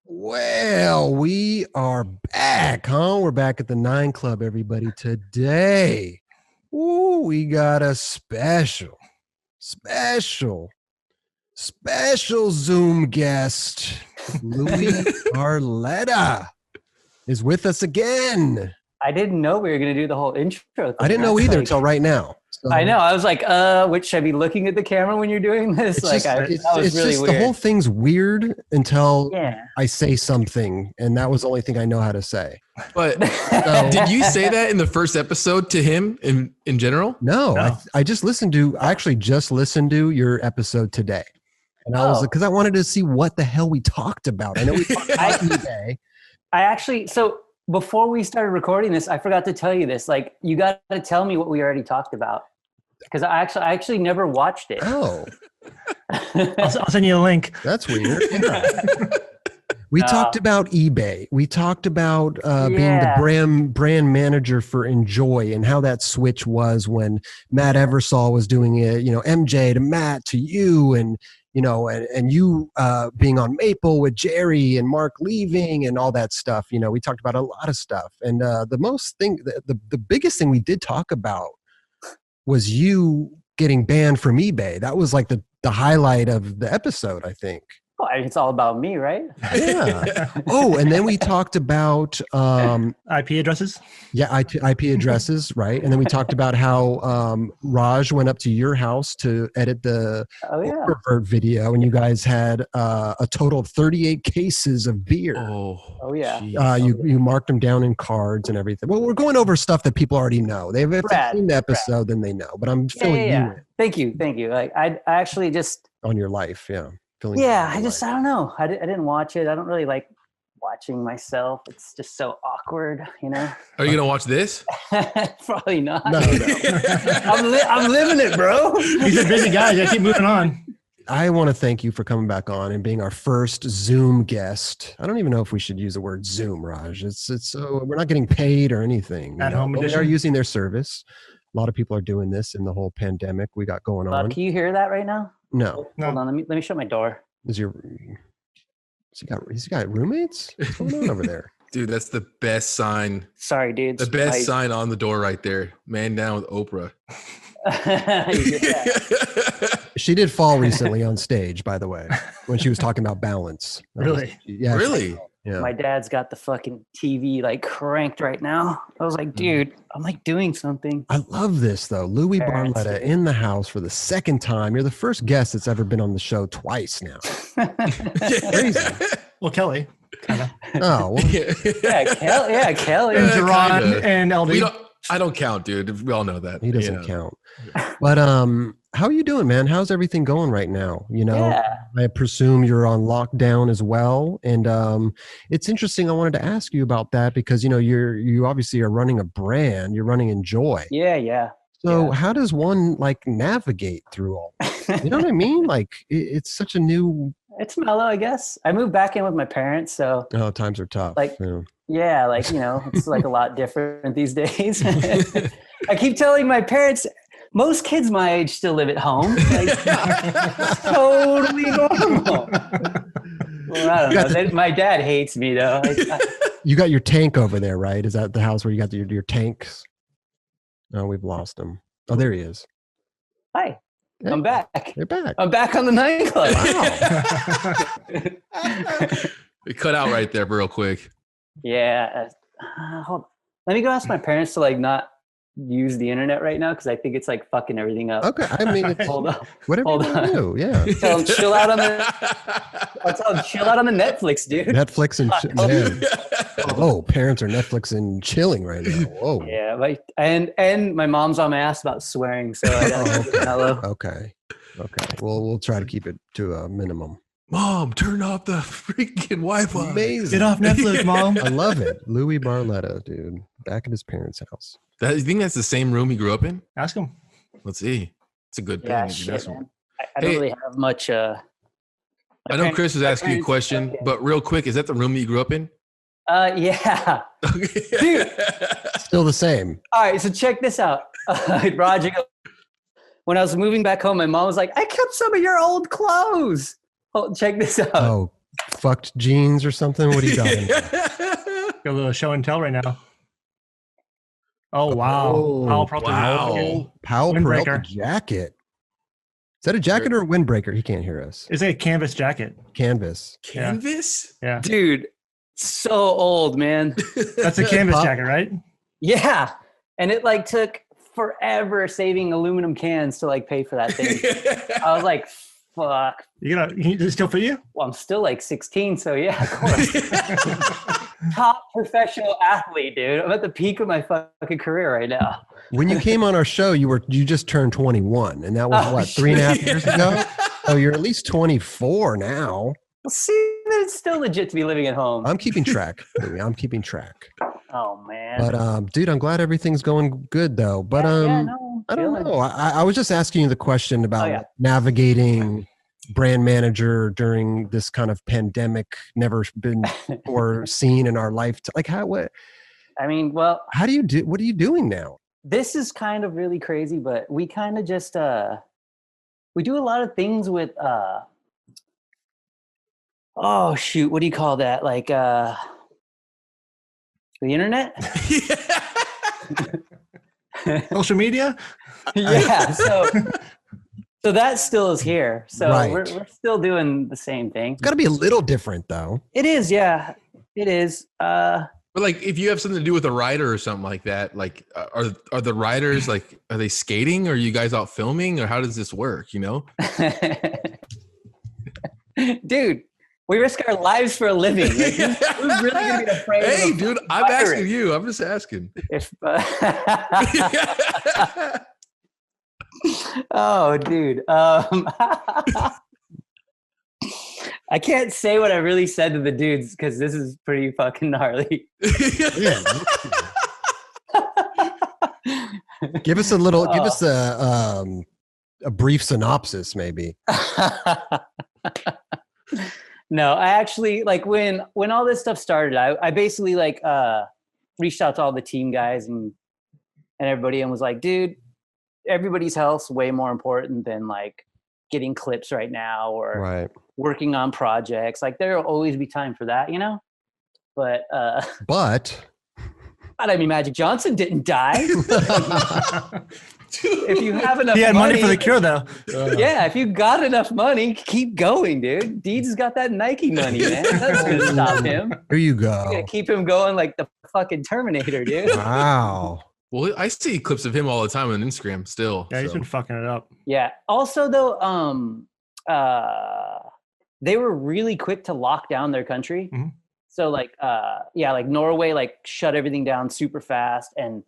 Well, we are back, huh? We're back at the 9 Club, everybody. Today, we got a special Zoom guest. Louie Barletta is with us again. I didn't know we were going to do the whole intro thing. I didn't know either until right now. So, I know. I was like, which should I be looking at the camera when you're doing this? It's like, just, that was really weird. The whole thing's weird until Yeah. I say something, and that was the only thing I know how to say. But did you say that in the first episode to him in general? No. I actually just listened to your episode today. And I was because I wanted to see what the hell we talked about. I know we talked about eBay. So before we started recording this, I forgot to tell you this. Like, you got to tell me what we already talked about. Because I actually never watched it. Oh. I'll send you a link. That's weird. We talked about eBay. We talked about being the brand manager for Enjoi and how that switch was when Matt Eversole was doing it, MJ to Matt to you, and and you being on Maple with Jerry and Mark leaving and all that stuff. We talked about a lot of stuff. And the biggest thing we did talk about was you getting banned from eBay. That was like the highlight of the episode, I think. Oh, it's all about me, right? Yeah. Oh, and then we talked about IP addresses. Yeah, IP addresses, right? And then we talked about how Raj went up to your house to edit the Oververt video, and you guys had a total of 38 cases of beer. Oh yeah. You marked them down in cards and everything. Well, we're going over stuff that people already know. If they've seen the episode, then they know. But I'm filling you in. Thank you. Like I actually just on your life, yeah. I don't know. I didn't watch it. I don't really like watching myself. It's just so awkward, Are you going to watch this? Probably not. No. I'm living it, bro. He's a busy guy. Just keep moving on. I want to thank you for coming back on and being our first Zoom guest. I don't even know if we should use the word Zoom, Raj. It's we're not getting paid or anything. At home edition. We are using their service. A lot of people are doing this in the whole pandemic we got going on. Can you hear that right now? No. Hold on. Let me shut my door. Has he got roommates? What's going on over there? Dude, that's the best sign. Sorry, dude. The best sign on the door right there. Man down with Oprah. She did fall recently on stage, by the way, when she was talking about balance. Really? Yeah. Really? Yeah. My dad's got the fucking TV like cranked right now. I was like, dude, I'm like doing something. I love this though. Louie Barletta in the house for the second time. You're the first guest that's ever been on the show twice now. Crazy. Well, Kelly. Kinda. Oh, well. Kelly. And Jerron and LD. I don't count, dude. We all know that. He doesn't count. But how are you doing, man? How's everything going right now? I presume you're on lockdown as well. And it's interesting. I wanted to ask you about that because you obviously are running a brand. You're running Enjoi. Yeah. So how does one like navigate through all this? You know what I mean? Like it's such a new. It's mellow, I guess. I moved back in with my parents, so. Oh, times are tough. It's like a lot different these days. I keep telling my parents, most kids my age still live at home. Like, totally normal. Well, I don't know. My dad hates me though. You got your tank over there, right? Is that the house where you got your tanks? Oh, we've lost him. Oh, there he is. Hi. Hey, I'm back. You're back. I'm back on the 9 Club. Wow. We cut out right there real quick. Yeah. Hold on. Let me go ask my parents to like not use the internet right now because I think it's like fucking everything up. Okay. I mean, hold on. Whatever you want to do. Yeah. Tell them chill out on the Netflix, dude. Netflix and oh, parents are Netflix and chilling right now. Whoa. Yeah, and my mom's on my ass about swearing, so I gotta hello. Okay. We'll try to keep it to a minimum. Mom, turn off the freaking Wi-Fi. Amazing. Get off Netflix, Mom. I love it. Louie Barletta, dude. Back at his parents' house. You think that's the same room he grew up in? Ask him. Let's see. It's a good thing. Yeah, shit, man. I don't really have much. I know Chris was asking you a question, but real quick, is that the room that you grew up in? Yeah. Dude. Still the same. All right, so check this out. Roger, when I was moving back home, my mom was like, I kept some of your old clothes. Oh, check this out. Oh, fucked jeans or something? What do you got? in there? Got a little show and tell right now. Oh wow! Oh, Powell Peralta wow. Powell Peralta Windbreaker. jacket. Is that a jacket or a windbreaker? He can't hear us. It's a canvas jacket. Canvas. Canvas? Yeah, Dude, so old, man. that's a canvas jacket, right? Yeah. And it like took forever saving aluminum cans to like pay for that thing. I was like, fuck. Does it still fit you? Well, I'm still like 16, so yeah, of course. Top professional athlete, dude. I'm at the peak of my fucking career right now. When you came on our show, you just turned 21, and that was what, 3.5 years ago? Oh, you're at least 24 now. Well, see, it's still legit to be living at home. I'm keeping track. Louie. I'm keeping track. Oh man. But dude, I'm glad everything's going good though. But no, I don't know. I was just asking you the question about yeah. navigating brand manager during this kind of pandemic, never been or seen in our life. Like what I mean, well, how do you do? What are you doing now? this is kind of really crazy, but we kind of just we do a lot of things with oh shoot, what do you call that? Like the internet? Social media? Yeah. So that still is here. So Right. we're still doing the same thing. It's got to be a little different though. It is, yeah. It is. But like, if you have something to do with a rider or something like that, like, are the riders like, are they skating? Or are you guys out filming? Or how does this work? You know, Dude, we risk our lives for a living. Like, who's really gonna be afraid? Hey, of a dude, I'm virus? asking you. I'm just asking. If oh, dude. I can't say what I really said to the dudes because this is pretty fucking gnarly. Yeah. Give us a little. Give us a brief synopsis, maybe. No, I actually like when all this stuff started. I basically like reached out to all the team guys and everybody and was like, dude, everybody's health's way more important than like getting clips right now or Right. working on projects. Like there'll always be time for that, you know? But I mean, Magic Johnson didn't die. If you have enough He had money for the money cure, though. yeah, if you got enough money, keep going, dude. Deeds has got that Nike money, man. That's gonna stop him. Here you You're go. gonna keep him going like the fucking Terminator, dude. Wow. Well, I see clips of him all the time on Instagram still. Yeah, he's so. been fucking it up. Yeah. Also, though, they were really quick to lock down their country. Mhm. So, like, like Norway, like, shut everything down super fast. And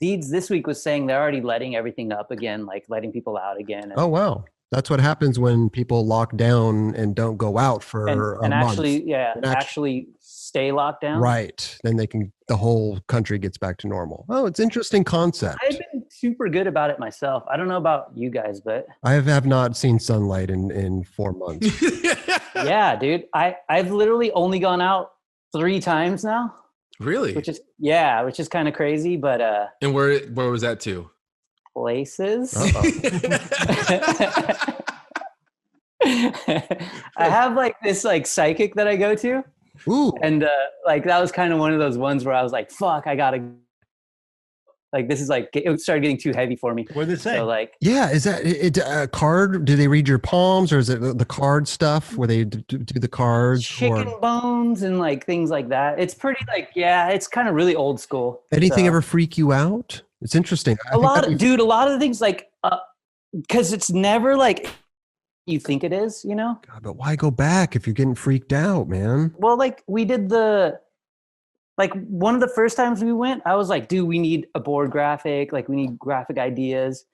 Deeds this week was saying they're already letting everything up again, like letting people out again. And, Oh wow. That's what happens when people lock down and don't go out for a and month. actually, yeah, And actually stay locked down. Right. Then the whole country gets back to normal. Oh, it's interesting concept. I've been super good about it myself. I don't know about you guys, but I have not seen sunlight in 4 months. yeah, dude, I've literally only gone out 3 times now, Really? which is kind of crazy, but And where was that to? places. Uh-oh. I have like this like psychic that I go to, Ooh. and like that was kind of one of those ones where I was like, fuck, I gotta, like, this is like, it started getting too heavy for me. What did it say? So like, Yeah, is that a card? Do they read your palms, or is it the card stuff where they do the cards? chicken Or bones and like things like that. It's pretty like, yeah, it's kind of really old school. anything So- ever freak you out? It's interesting. a lot of the things like because it's never like you think it is, you know. God, but why go back if you're getting freaked out, man? Well, like we did one of the first times we went, I was like, dude, we need a board graphic, like we need graphic ideas.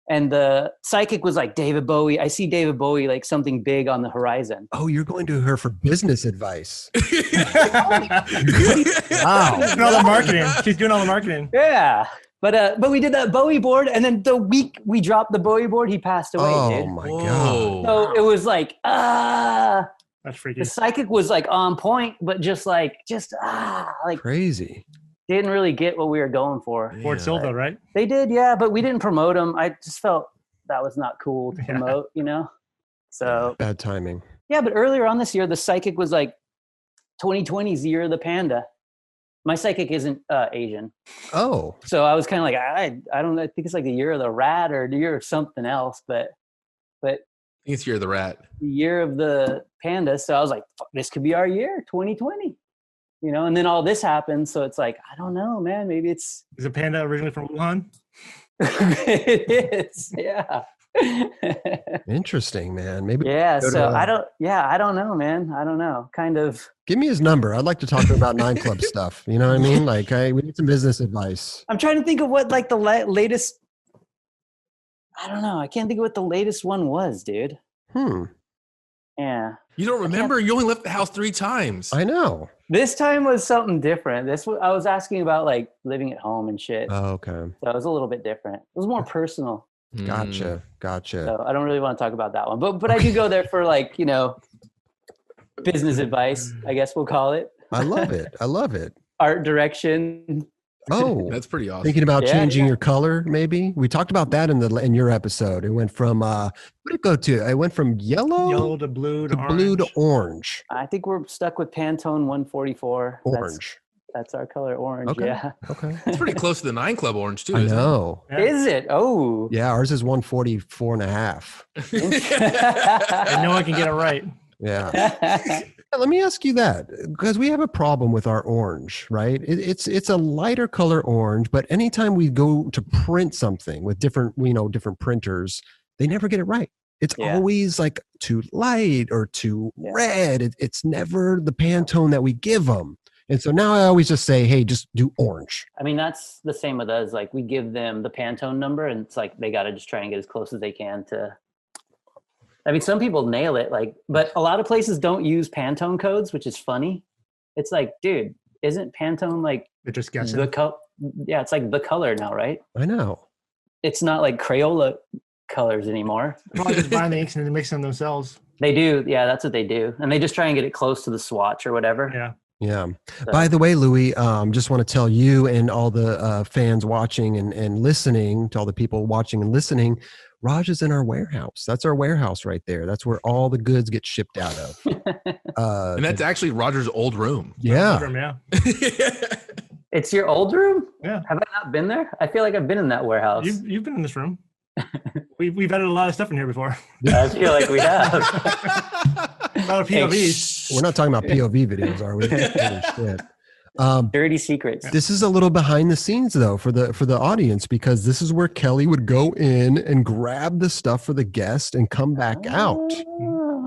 And the psychic was like, David Bowie, I see David Bowie, like something big on the horizon. Oh, you're going to her for business advice. Wow. Wow. Doing all the marketing. She's doing all the marketing. Yeah. But we did that Bowie board, and then the week we dropped the Bowie board, he passed away, Oh dude. my Whoa. God. So it was like, That's freaky. the psychic was like on point, but just like Crazy. didn't really get what we were going for. Ford Yeah. Silva, right? They did, yeah, but we didn't promote them. I just felt that was not cool to Yeah. promote, you know? So, Bad timing. yeah, but earlier on this year, the psychic was like, 2020 is the year of the panda. My psychic isn't Asian. Oh. So I was kind of like, I don't know. I think it's like the year of the rat or the year of something else, but I think it's year of the rat. the year of the panda. So I was like, fuck, this could be our year, 2020. You know, and then all this happened. So it's like, I don't know, man. Maybe it's Is a panda originally from Wuhan? it is, yeah. Interesting, man. Maybe Yeah. go to, So I don't know, man. I don't know. Kind of. give me his number. I'd like to talk about 9 Club stuff. You know what I mean? Like, we need some business advice. I'm trying to think of what like the latest. I don't know. I can't think of what the latest one was, dude. Yeah. You don't remember? You only left the house 3 times. I know. This time was something different. I was asking about like living at home and shit. Oh, okay. So it was a little bit different. It was more personal. Gotcha. So I don't really want to talk about that one. But I do go there for like, you know, business advice, I guess we'll call it. I love it. I love it. Art direction. Oh, That's pretty awesome. thinking about Yeah, changing yeah. your color, maybe. We talked about that in your episode. It went from what did it go to? It went from yellow to blue to blue to orange. orange. I think we're stuck with Pantone 144. Orange. That's our color, orange. Okay. Yeah. Okay. It's pretty close to the 9 Club orange too. I isn't it? know. Yeah. Is it? Oh. Yeah, ours is 144 and a half. And no one can get it right. Yeah. Let me ask you that, because we have a problem with our orange, right? It's a lighter color orange, but anytime we go to print something with different printers, they never get it right. It's Yeah. always like too light or too Yeah. red. It's never the Pantone that we give them. And so now I always just say, hey, just do orange. I mean, that's the same with us. Like we give them the Pantone number and it's like they got to just try and get as close as they can to. I mean, some people nail it, like, but a lot of places don't use Pantone codes, which is funny. It's like, dude, isn't Pantone like They're just guessing. the color? Yeah, it's like the color now, right? I know. It's not like Crayola colors anymore. Probably just buying the inks and mixing them themselves. They do, yeah, that's what they do, and they just try and get it close to the swatch or whatever. Yeah. Yeah. So- By the way, Louie, just want to tell you and all the fans watching and listening, to all the people watching and listening, Raj is in our warehouse. That's our warehouse right there. That's where all the goods get shipped out of. And that's actually Roger's old room. Yeah. Yeah. It's your old room? Yeah. Have I not been there? I feel like I've been in that warehouse. You've been in this room. We've added a lot of stuff in here before. I feel like we have. A lot of POVs. We're not talking about POV videos, are we? Holy shit. Dirty secrets. This is a little behind the scenes though for the audience, because this is where Kelly would go in and grab the stuff for the guest and come back out.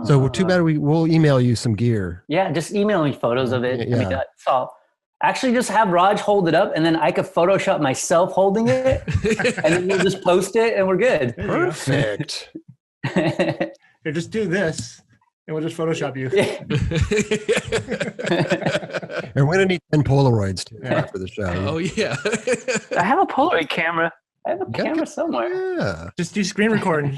So too bad we'll email you some gear. Yeah, just email me photos of it. Yeah. I mean, that's all. Actually, just have Raj hold it up, and then I could Photoshop myself holding it, and then we'll just post it, and we're good. There you go. Perfect. Here, just do this, and we'll just Photoshop you. And we're gonna need 10 Polaroids too Yeah. after the show. Oh yeah. I have a Polaroid camera. I have a Yeah. camera somewhere. Yeah. Just do screen recording.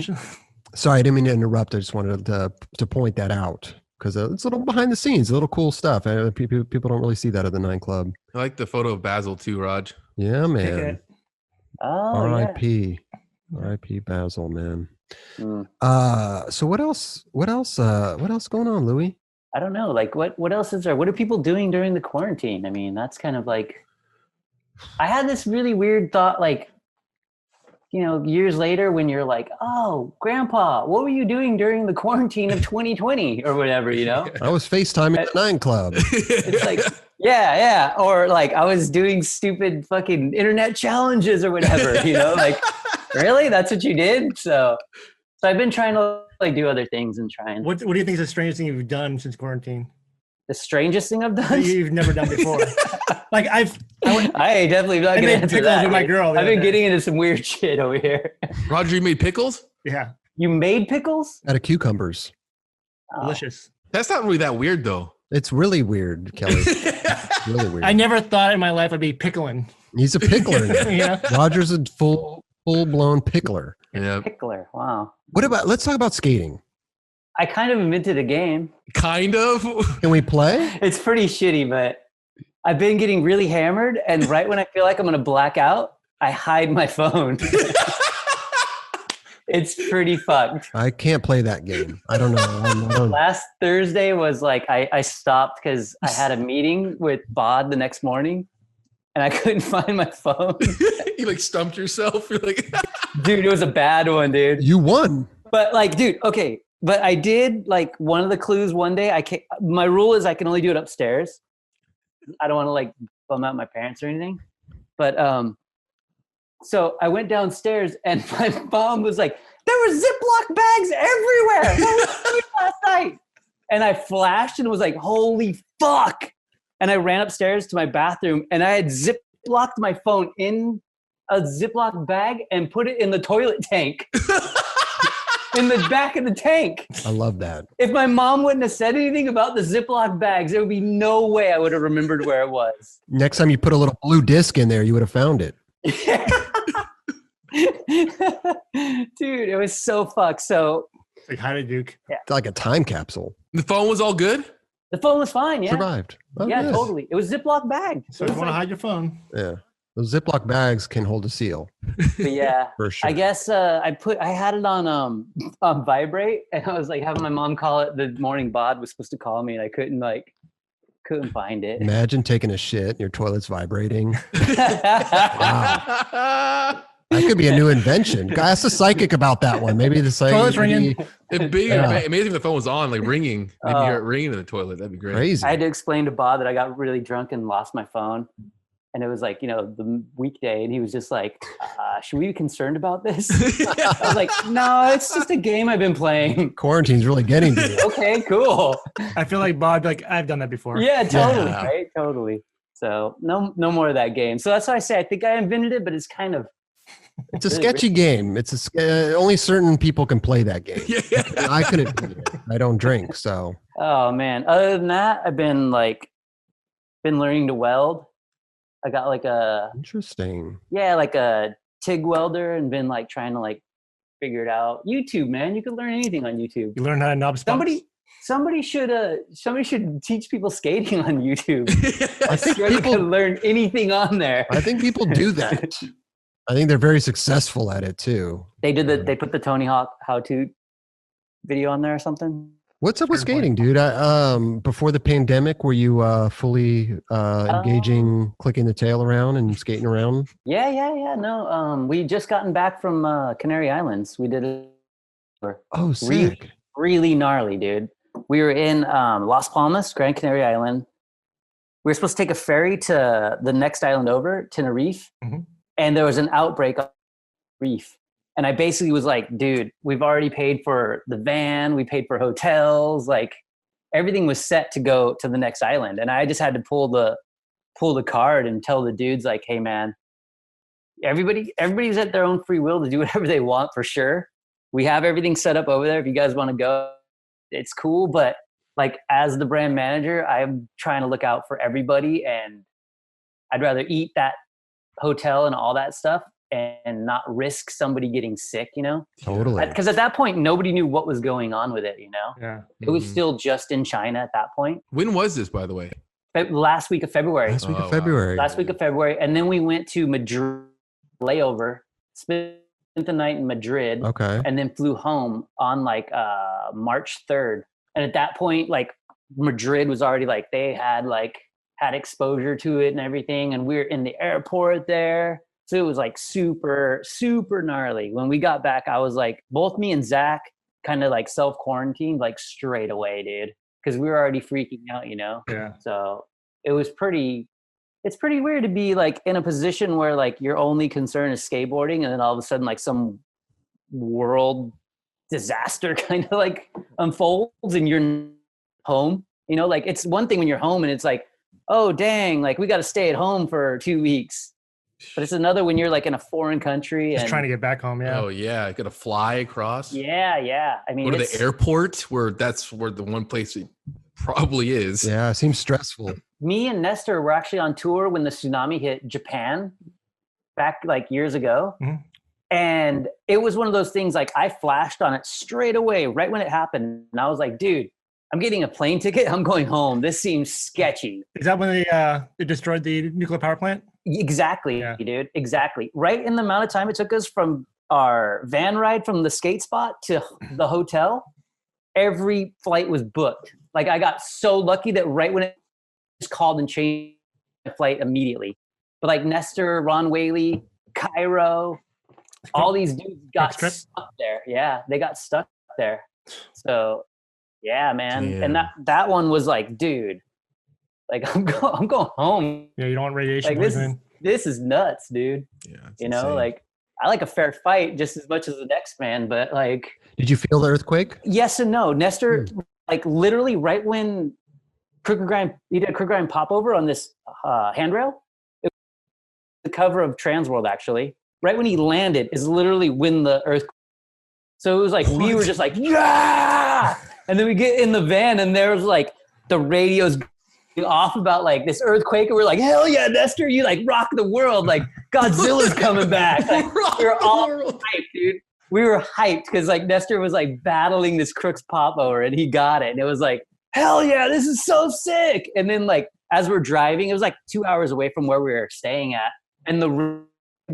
Sorry, I didn't mean to interrupt. I just wanted to point that out, because it's a little behind the scenes, a little cool stuff. People don't really see that at the 9 Club. I like the photo of Basil too, Raj. Yeah, man. Okay. Oh, yeah. R.I.P. R.I.P. Basil, man. Mm. So what else going on, Louie? I don't know. Like, what else is there? What are people doing during the quarantine? I mean, that's kind of like, I had this really weird thought, like, you know, years later when you're like, oh, Grandpa, what were you doing during the quarantine of 2020 or whatever, you know? I was FaceTiming the 9 Club. It's like, yeah. Or like I was doing stupid fucking internet challenges or whatever, you know, like, really? That's what you did? So I've been trying to like do other things and try and. What do you think is the strangest thing you've done since quarantine? The strangest thing I've That done? you've never done before. Like I Definitely not I gonna made answer pickles that. with my girl the I've other been day. getting into some weird shit over here. Roger, you made pickles? yeah, You made pickles? Out of cucumbers. Oh. delicious. That's not really that weird though. It's really weird, Kelly. Really weird. I never thought in my life I'd be pickling. He's a pickler now. Yeah. Roger's a full-blown pickler. Yeah. Pickler. Wow. Let's talk about skating. I kind of invented a game. Kind of. Can we play? It's pretty shitty, but I've been getting really hammered, and right when I feel like I'm gonna black out, I hide my phone. It's pretty fucked. I can't play that game. I don't know. I don't, Last Thursday was like I stopped because I had a meeting with Bod the next morning, and I couldn't find my phone. You like stumped yourself. You're like, Dude, it was a bad one, dude. you won. But like, dude, okay. But I did like one of the clues one day. I can't. My rule is I can only do it upstairs. I don't want to like bum out my parents or anything. But so I went downstairs and my mom was like, "There were Ziploc bags everywhere. That was last night." And I flashed and was like, "Holy fuck!" And I ran upstairs to my bathroom and I had ziplocked my phone in a Ziploc bag and put it in the toilet tank. In the back of the tank. I love that. If my mom wouldn't have said anything about the Ziploc bags, there would be no way I would have remembered where it was. Next time you put a little blue disc in there, you would have found it. Dude, it was so fucked. So Like, hi to Duke. It's like a time capsule. the phone was all good? the phone was fine, yeah. Survived. Oh, Yeah, good. totally. It was Ziploc bag. So if you want to hide your phone. Yeah. Those Ziploc bags can hold a seal. But yeah. For sure. I guess I had it on vibrate, and I was like having my mom call it the morning. Bod was supposed to call me, and I couldn't find it. Imagine taking a shit and your toilet's vibrating. Wow. That could be a new invention. Ask the psychic about that one. Maybe the psychic. Toilet's ringing. It'd be Yeah. amazing if the phone was on, like ringing. Maybe hear it ringing in the toilet. That'd be great. Crazy. I had to explain to Bob that I got really drunk and lost my phone. And it was like, the weekday, and he was just like, should we be concerned about this? I was like, no, it's just a game I've been playing. Quarantine's really getting to you. Okay, cool. I feel like Bob, like, I've done that before. Yeah, totally, Yeah. right? Totally. So no more of that game. So that's why I say I think I invented it, but it's kind of It's a sketchy game. It's only certain people can play that game. Yeah. I couldn't do it. I don't drink, so. Oh man. Other than that, I've been learning to weld. I got like a Interesting. TIG welder and been like trying to like figure it out. YouTube, man, you can learn anything on YouTube. You learn how to knob spots. Somebody should teach people skating on YouTube. I think Sure, you people can learn anything on there. I think people do that. I think they're very successful at it too. They put the Tony Hawk how-to video on there or something. What's up with skating, dude? Before the pandemic, were you fully engaging, clicking the tail around and skating around? Yeah. No, we just gotten back from Canary Islands. We did it. Oh, sick. Really gnarly, dude. We were in Las Palmas, Gran Canaria Island. We were supposed to take a ferry to the next island over, Tenerife, and there was an outbreak on the reef. And I basically was like, dude, we've already paid for the van, we paid for hotels, like everything was set to go to the next island. And I just had to pull the card and tell the dudes like, hey man, everybody's at their own free will to do whatever they want for sure. We have everything set up over there. If you guys want to go, it's cool. But like as the brand manager, I'm trying to look out for everybody, and I'd rather eat that hotel and all that stuff and not risk somebody getting sick, Totally. Because at that point, nobody knew what was going on with it, Yeah. It was still just in China at that point. When was this, by the way? Last week of February. Last week Oh, of wow. February. Last week of February. And then we went to Madrid layover, spent the night in Madrid, Okay. and then flew home on like March 3rd. And at that point, like Madrid was already like, they had exposure to it and everything. And we were in the airport there. So it was like super, super gnarly. When we got back, I was like, both me and Zach kind of like self-quarantined like straight away, dude. Because we were already freaking out, Yeah. So it was it's pretty weird to be like in a position where like your only concern is skateboarding, and then all of a sudden like some world disaster kind of like unfolds and you're home. Like it's one thing when you're home and it's like, oh dang, like we got to stay at home for 2 weeks. But it's another when you're like in a foreign country Just and trying to get back home. Yeah. Oh yeah, I gotta fly across. yeah. I mean, Go to the airport, that's where the one place it probably is. Yeah, it seems stressful. me and Nestor were actually on tour when the tsunami hit Japan back like years ago. Mhm. And it was one of those things like I flashed on it straight away, right when it happened. And I was like, dude, I'm getting a plane ticket. I'm going home. This seems sketchy. Is that when they destroyed the nuclear power plant? Exactly, Yeah. dude. Exactly. Right in the amount of time it took us from our van ride from the skate spot to the hotel, every flight was booked. Like I got so lucky that right when it was called and changed my flight immediately. But like Nestor, Ron Whaley, Cairo, all these dudes got stuck there. Yeah, they got stuck there. So yeah, man. Damn. And that one was like, dude, like I'm going home. Yeah, you don't want radiation poisoning. This is nuts, dude. Yeah, you know, insane. like I like a fair fight just as much as the next man, but like. Did you feel the earthquake? Yes and no. Nestor, like literally right when he did a Crooked Grind popover on this handrail. It was the cover of Transworld, actually. Right when he landed is literally when the earthquake. So it was like, we were just like, yeah! And then we get in the van and there was like the radio's off about like this earthquake. And we're like, hell yeah, Nestor, you like rock the world. Like Godzilla's coming back. Like, we were all hyped, dude. We were hyped because like Nestor was like battling this Crooks popover and he got it. And it was like, hell yeah, this is so sick. And then like, as we're driving, it was like 2 hours away from where we were staying at. And the road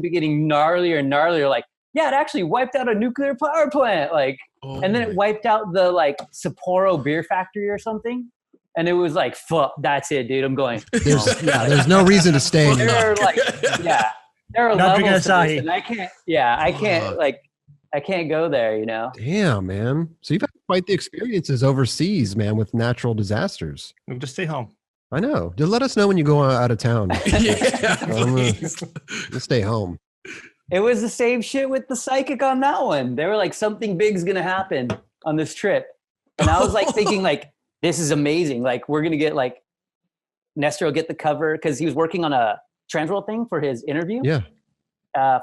be getting gnarlier and gnarlier. Like, yeah, it actually wiped out a nuclear power plant. Like, and then it wiped out the like Sapporo beer factory or something. And it was like, fuck, that's it, dude. I'm going. There's no reason to stay anymore. There are levels to this, and I can't go there, you know? Damn, man. So you've had quite the experiences overseas, man, with natural disasters. Just stay home. I know. Just let us know when you go out of town. Please. Let's stay home. It was the same shit with the psychic on that one. They were like, something big's going to happen on this trip. And I was like thinking like, this is amazing. Like we're going to get like, Nestor will get the cover because he was working on a Transworld thing for his interview. Yeah.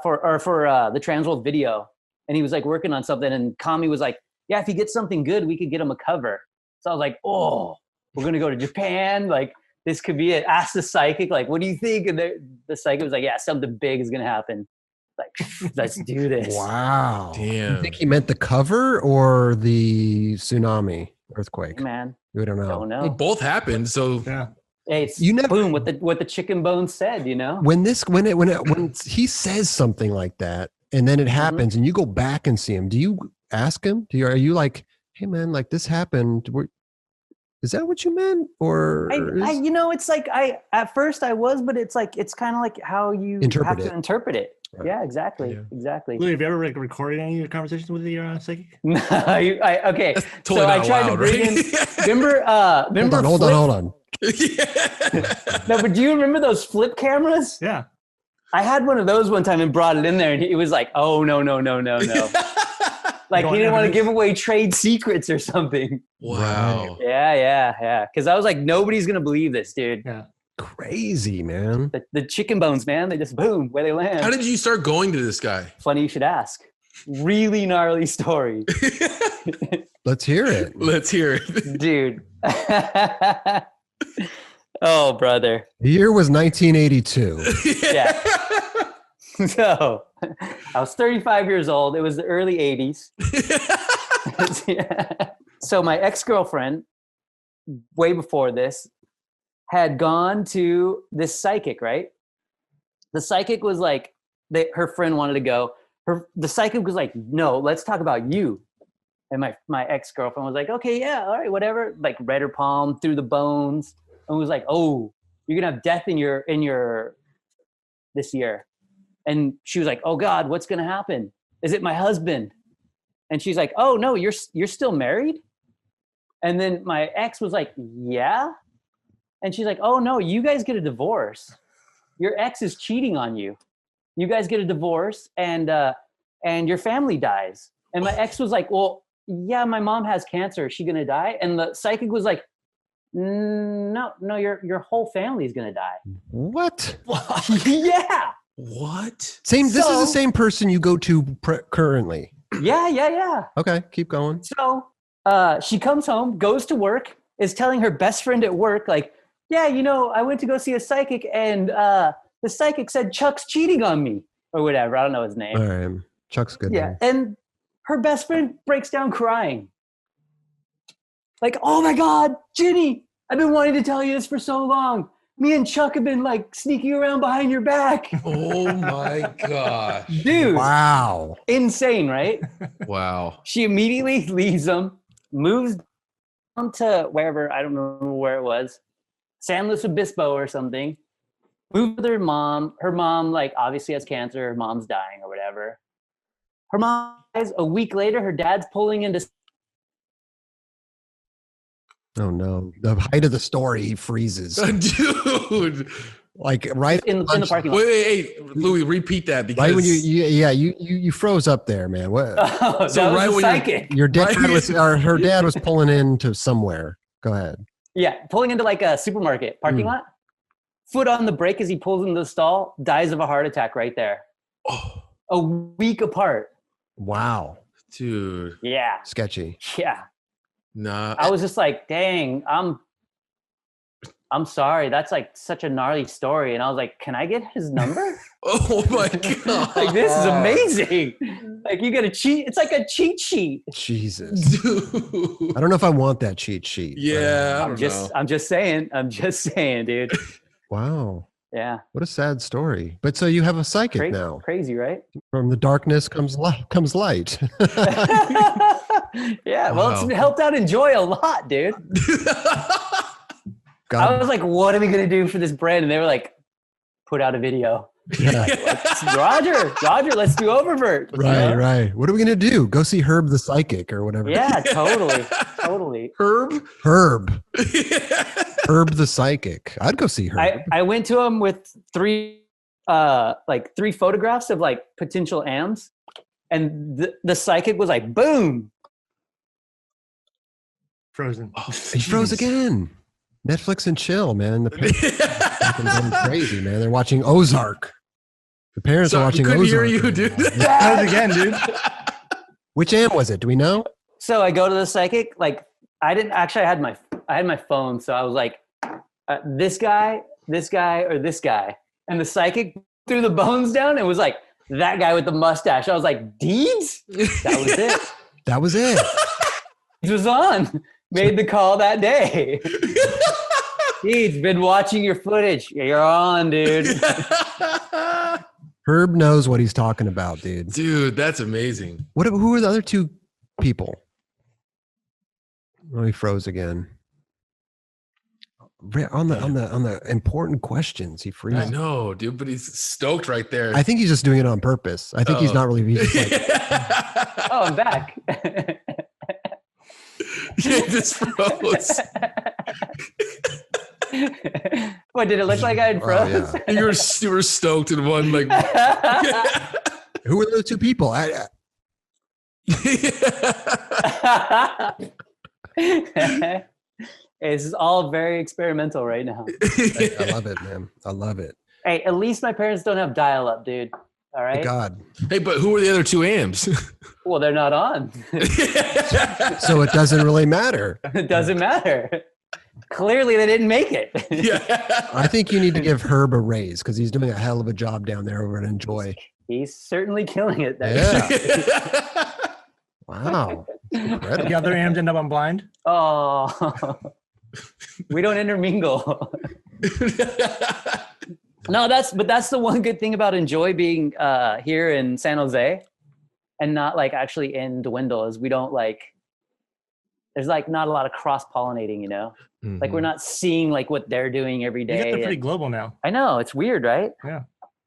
For the Transworld video. And he was like working on something and Kami was like, yeah, if he gets something good, we could get him a cover. So I was like, oh, we're going to go to Japan. Like this could be it. Ask the psychic, like, what do you think? And the psychic was like, yeah, something big is going to happen. Like, let's do this. Wow. Damn. You think he meant the cover or the tsunami earthquake? Man. We don't know. Don't know. Well, both happened. So yeah. Hey, it's boom, what the chicken bone said, you know? When he says something like that and then it happens and you go back and see him, do you ask him? Are you like, hey man, like this happened? Is that what you meant? Or you know, it's like at first I was, but it's like it's kind of like how you have to interpret it. Right. Yeah, exactly. Exactly. Louie, have you ever like recorded any of your conversations with your psychic? No, okay. Totally so I tried to bring in. Remember? Hold on. No, but do you remember those flip cameras? Yeah. I had one of those one time and brought it in there, and he was like, "Oh no." Like he didn't want to give away trade secrets or something. Wow. Yeah. Because I was like, nobody's gonna believe this, dude. Yeah. Crazy, man. The chicken bones, man. They just boom where they land. How did you start going to this guy? Funny you should ask. Really gnarly story. Let's hear it. Let's hear it. Dude. Oh, brother. The year was 1982. Yeah. So I was 35 years old. It was the early 80s. So my ex-girlfriend, way before this, had gone to this psychic, right? The psychic was like, her friend wanted to go. The psychic was like, no, let's talk about you. And my ex-girlfriend was like, okay, yeah, all right, whatever. Like read her palm, through the bones, and was like, oh, you're gonna have death in your this year. And she was like, oh God, what's gonna happen? Is it my husband? And she's like, oh no, you're still married? And then my ex was like, yeah. And she's like, oh no, you guys get a divorce. Your ex is cheating on you. You guys get a divorce and your family dies. And my ex was like, well, yeah, my mom has cancer. Is she gonna die? And the psychic was like, no, your whole family is gonna die. What? Yeah. What? This is the same person you go to currently. Yeah. Okay, keep going. So she comes home, goes to work, is telling her best friend at work, like, yeah, you know, I went to go see a psychic and the psychic said Chuck's cheating on me or whatever. I don't know his name. All right. Chuck's good. Yeah. And her best friend breaks down crying. Like, oh my God, Ginny, I've been wanting to tell you this for so long. me and Chuck have been like sneaking around behind your back. Oh my gosh. Dude. Wow. Insane, right? Wow. She immediately leaves him, moves down to wherever, I don't remember where it was, San Luis Obispo or something. Moved with her mom. Her mom, like, obviously has cancer. Her mom's dying or whatever. Her mom dies. A week later, her dad's pulling into. Oh no! The height of the story, he freezes. Dude. Like right in the parking lot. Wait, Louie, repeat that because right when you froze up there, man. What? Oh, So that was right a when psychic. Your dad Right. was, or her dad was pulling into somewhere. Go ahead. Yeah, pulling into like a supermarket parking lot. Foot on the brake as he pulls into the stall, dies of a heart attack right there. oh, A week apart. Wow. dude. Yeah, Sketchy. yeah. Nah. I was just like, dang, I'm sorry. That's like such a gnarly story. And I was like, can I get his number? Oh my god. Like, this is amazing. Like, you get a cheat. It's like a cheat sheet. Jesus. Dude. I don't know if I want that cheat sheet. Yeah, I don't know. I'm just saying, dude. Wow. Yeah. What a sad story. But so you have a psychic now. Crazy, right? From the darkness comes light. Yeah. Well, Wow. it's helped out Enjoi a lot, dude. I was like, what are we going to do for this brand? And they were like, put out a video. Yeah. Roger, let's do Oververt. Right, right. What are we gonna do? Go see Herb the Psychic or whatever. Yeah, totally. Herb? Herb the Psychic. I'd go see Herb. I went to him with three photographs of like potential AMs, and the psychic was like, boom. Frozen. Oh, He froze again. Netflix and chill, man. The parents are going crazy, man. They're watching Ozark. The parents are watching couldn't Ozark. hear you, right dude. now. Froze again, dude. Which AM was it? Do we know? So I go to the psychic. Like, I had my phone, so I was like, this guy, or this guy, and the psychic threw the bones down and was like, that guy with the mustache. I was like, Deeds? That was it. That was it. Deeds was on. Made the call that day. Deeds, been watching your footage. You're on, dude. Herb knows what he's talking about, dude. Dude, that's amazing. Who are the other two people? Oh, he froze again. On the important questions, he I freezes. know, dude, but he's stoked right there. I think he's just doing it on purpose. I think he's not really. He's just like, Oh, I'm back. It just froze. What, did it look like I had froze? yeah. You were stoked in one like. Who are those two people? This is all very experimental right now. I love it, man. I love it. Hey, at least my parents don't have dial-up, dude. All right. Thank God. Hey, but who are the other two AMs? Well, they're not on. So it doesn't really matter. It doesn't matter. Clearly, they didn't make it. Yeah. I think you need to give Herb a raise because he's doing a hell of a job down there over at Enjoi. He's certainly killing it. There. Yeah. Wow. Incredible. The other AMs end up on blind. Oh, we don't intermingle. No, that's the one good thing about Enjoi being here in San Jose and not like actually in Dwindle is we don't like, there's like not a lot of cross pollinating, you know, like we're not seeing like what they're doing every You guys day. are pretty global now. I know, it's weird, right? Yeah.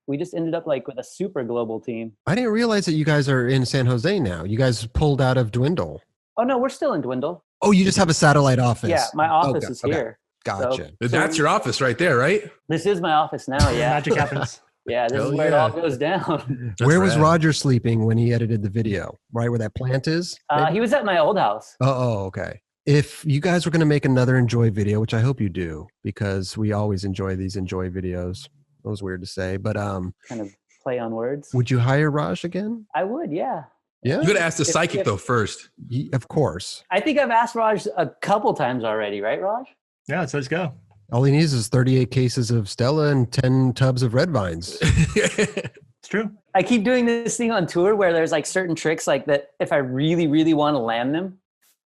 We just ended up like with a super global team. I didn't realize that you guys are in San Jose now. You guys pulled out of Dwindle. Oh no, we're still in Dwindle. Oh, you just have a satellite office. Yeah, my office Okay, is okay. here. Gotcha. That's your office right there, right? This is my office now, yeah. Magic happens. Yeah, this Hell is where it yeah. all goes down. Where was rad. Roger sleeping when he edited the video? Right where that plant is? He was at my old house. Oh, okay. If you guys were going to make another Enjoi video, which I hope you do, because we always enjoy these Enjoi videos. That was weird to say, but Kind of play on words. would you hire Raj again? I would, yeah. Yeah, You gotta ask the psychic if- though first. Of course. I think I've asked Raj a couple times already, right, Raj? Yeah, so let's go. All he needs is 38 cases of Stella and 10 tubs of red vines. It's true. I keep doing this thing on tour where there's like certain tricks like that if I really, really want to land them,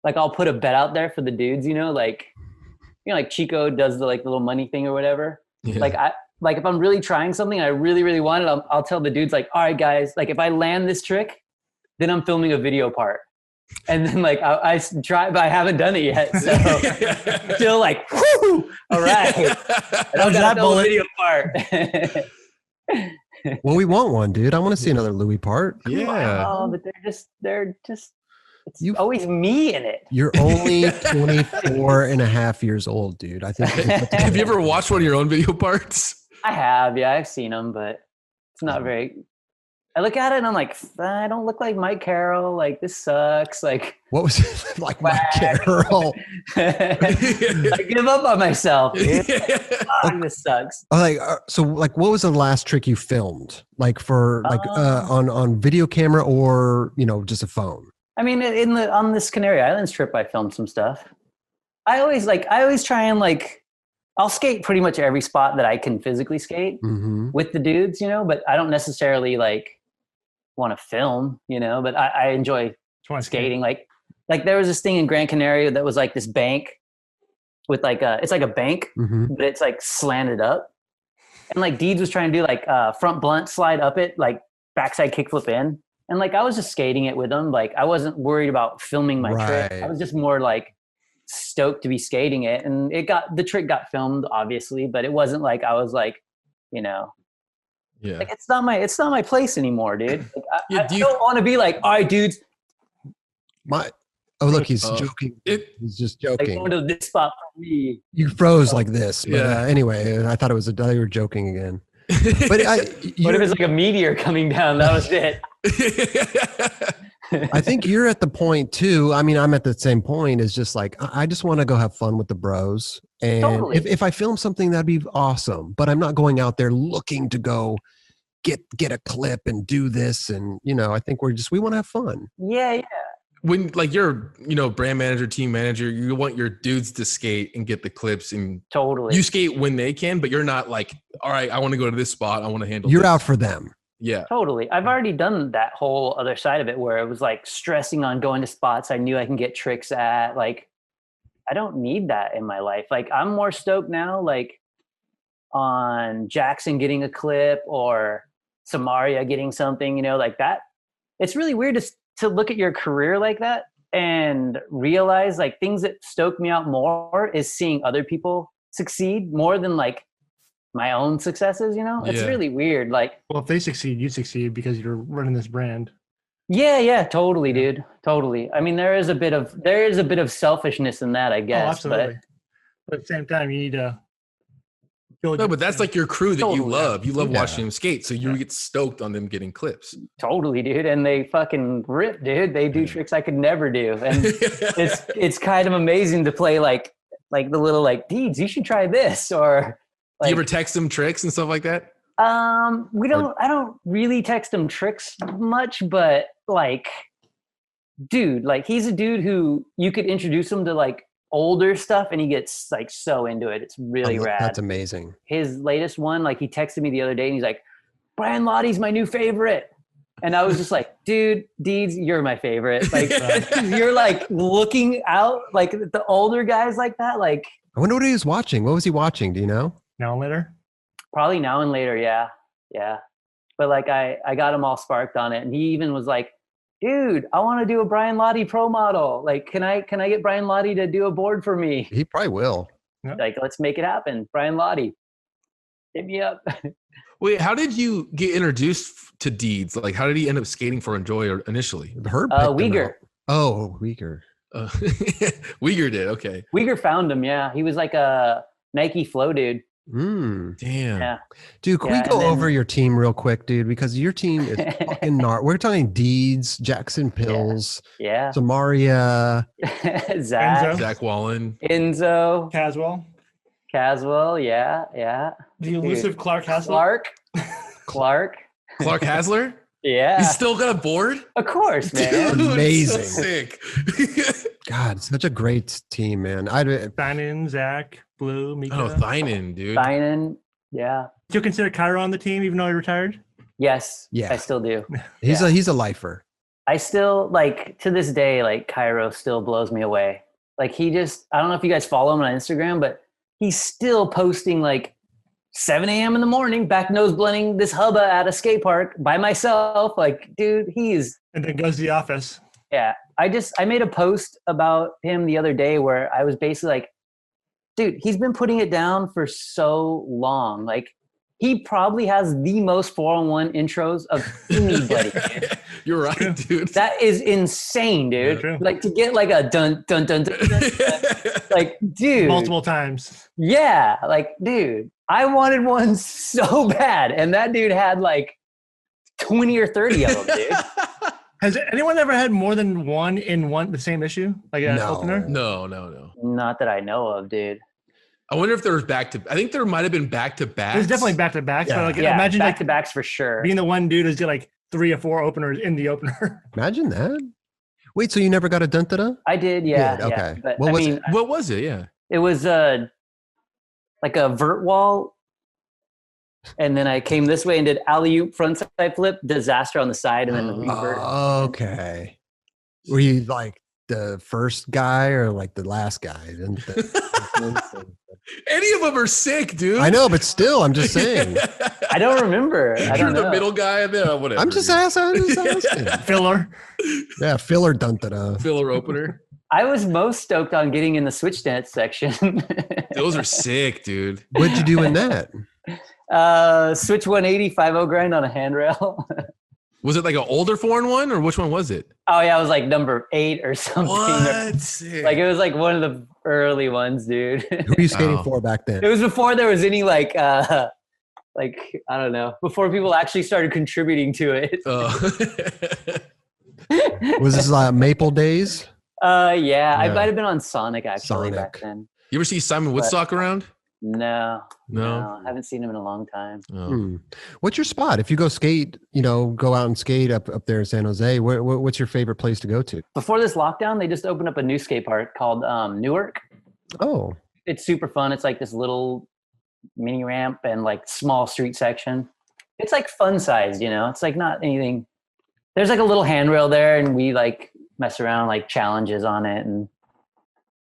like I'll put a bet out there for the dudes, you know, like Chico does the like little money thing or whatever. Yeah. Like if I'm really trying something, I really, really want it, I'll tell the dudes like, all right, guys, like if I land this trick, then I'm filming a video part. And then like I try, but I haven't done it yet. So still like, whoo, all right. And I'm gonna film a video part. Well, we want one, dude. I want to see another Louie part. Yeah. Oh, but they're just it's always me in it. You're only 24 and a half years old, dude. I think. Have you ever watched one of your own video parts? I have, yeah, I've seen them, but it's not very. I look at it and I'm like, I don't look like Mike Carroll. Like this sucks. Like what was it like, Mike Carroll? I give up on myself. Dude. Fuck, this sucks. Like so, like what was the last trick you filmed? Like for like on video camera or just a phone? I mean, on this Canary Islands trip, I filmed some stuff. I always try and like. I'll skate pretty much every spot that I can physically skate with the dudes, but I don't necessarily like want to film, but I enjoy skating. Like there was this thing in Gran Canaria that was like this bank with like it's like a bank, but it's like slanted up. And like Deeds was trying to do like front blunt slide up it, like backside kickflip in. And like, I was just skating it with them. Like I wasn't worried about filming my trick. I was just more like, stoked to be skating it, and the trick got filmed obviously, but it wasn't like I was like like it's not my place anymore, dude. Like, I don't want to be like, all right, dudes, look, he's joking. He's just joking. Like, going to this spot for me. You froze like this, but anyway, I thought it was you were joking again. But what if it's like a meteor coming down? That was it. I think you're at the point too. I mean, I'm at the same point. Is just like I just want to go have fun with the bros, and totally. if I film something, that'd be awesome. But I'm not going out there looking to go get a clip and do this. And I think we want to have fun. Yeah. When like you're brand manager, team manager, you want your dudes to skate and get the clips, and totally you skate when they can, but you're not like, all right, I want to go to this spot, I want to handle. You're this. out for them. Yeah, totally. I've already done that whole other side of it where it was like stressing on going to spots I knew I can get tricks at. Like, I don't need that in my life. Like, I'm more stoked now, like on Jackson getting a clip or Samaria getting something, like that. It's really weird to look at your career like that and realize like things that stoke me out more is seeing other people succeed more than like my own successes, it's really weird. Like, well, if they succeed, you succeed because you're running this brand. Yeah, totally, dude. Totally. I mean, there is a bit of selfishness in that, I guess. Oh, absolutely. But at the same time, you need to No, but that's like your crew that you love. You love watching them skate, so you get stoked on them getting clips. Totally, dude. And they fucking rip, dude. They do tricks I could never do. And it's kind of amazing to play like the little like, Deeds, you should try this, or do you ever text them tricks and stuff like that? I don't really text him tricks much, but like, dude, like he's a dude who you could introduce him to like older stuff and he gets like so into it. It's really rad. That's amazing. His latest one, like he texted me the other day and he's like, Brian Lottie's my new favorite. And I was just like, dude, Deeds, you're my favorite. Like you're like looking out like the older guys like that. Like, I wonder what he was watching. What was he watching? Do you know? Now and Later? Probably Now and Later, yeah. But like I got him all sparked on it, and he even was like, "Dude, I want to do a Brian Lottie pro model. Like, can I get Brian Lottie to do a board for me?" He probably will. Like, let's make it happen, Brian Lottie. Hit me up. Wait, how did you get introduced to Deeds? Like, how did he end up skating for Enjoi initially? Herb Uyghur. Oh, Uyghur. Uyghur did. Okay. Uyghur found him. Yeah, he was like a Nike Flow dude. Damn. Yeah. Dude, can we go over your team real quick, dude? Because your team is fucking we're talking Deeds, Jackson Pills, Samaria, Zach Wallen, Enzo, Caswell, yeah. The elusive Clark Hassler. Clark Hasler. Yeah, he's still got a board. Of course, man. Dude, amazing, so sick. God, such a great team, man. Thinan, Zach, Blue, Mika. Oh, Thinan, dude. Thinan, yeah. Do you consider Cairo on the team, even though he retired? Yes, yeah, I still do. He's a lifer. I still like to this day, like Cairo still blows me away. Like I don't know if you guys follow him on Instagram, but he's still posting like 7 a.m. in the morning, back nose blending this hubba at a skate park by myself. Like, dude, and then goes to the office. Yeah. I made a post about him the other day where I was basically like, dude, he's been putting it down for so long. Like, he probably has the most 4-on-1 intros of anybody. You're right, dude. That is insane, dude. Yeah, like to get like a dun dun dun dun, dun, dun. Like, dude. Multiple times. Yeah, like, dude, I wanted one so bad, and that dude had like 20 or 30 of them, dude. Has anyone ever had more than one in the same issue? Like an opener? No. Not that I know of, dude. I wonder if there was I think there might have been back-to-backs. There's definitely back-to-backs. Yeah. But like, Yeah, imagine back to backs for sure. being the one dude who's got like 3 or 4 openers in the opener. Imagine that. Wait, so you never got a dun-da-da? I did, yeah. Good, okay. Yeah. But What was I mean, What was it? Yeah. it was like a vert wall, and then I came this way and did alley-oop frontside flip, disaster on the side, and then the revert. Okay. Were you like the first guy or like the last guy? Any of them are sick, dude. I know, but still, I'm just saying. I don't remember. I You're don't the know. middle guy there. Whatever. I'm just asking. Filler. Yeah, filler dun-da-da. Filler opener. I was most stoked on getting in the switch dance section. Those are sick, dude. What'd you do in that? Switch 180 5-0 grind on a handrail. Was it like an older foreign one, or which one was it? Oh yeah, I was like number 8 or something. What? Sick. Like, it was like one of the early ones, dude. Who were you skating Oh. for back then? It was before there was any like I don't know, before people actually started contributing to it. Was this Maple Days? Yeah, I Yeah. might have been on Sonic actually back Sonic. then. You ever see Simon Woodstock around? No, No? I haven't seen him in a long time. Oh. What's your spot? If you go skate, go out and skate up there in San Jose, what's your favorite place to go to? Before this lockdown, they just opened up a new skate park called Newark. Oh, It's super fun. It's like this little mini ramp and like small street section. It's like fun sized, it's like not anything. There's like a little handrail there, and we like mess around, like challenges on it, and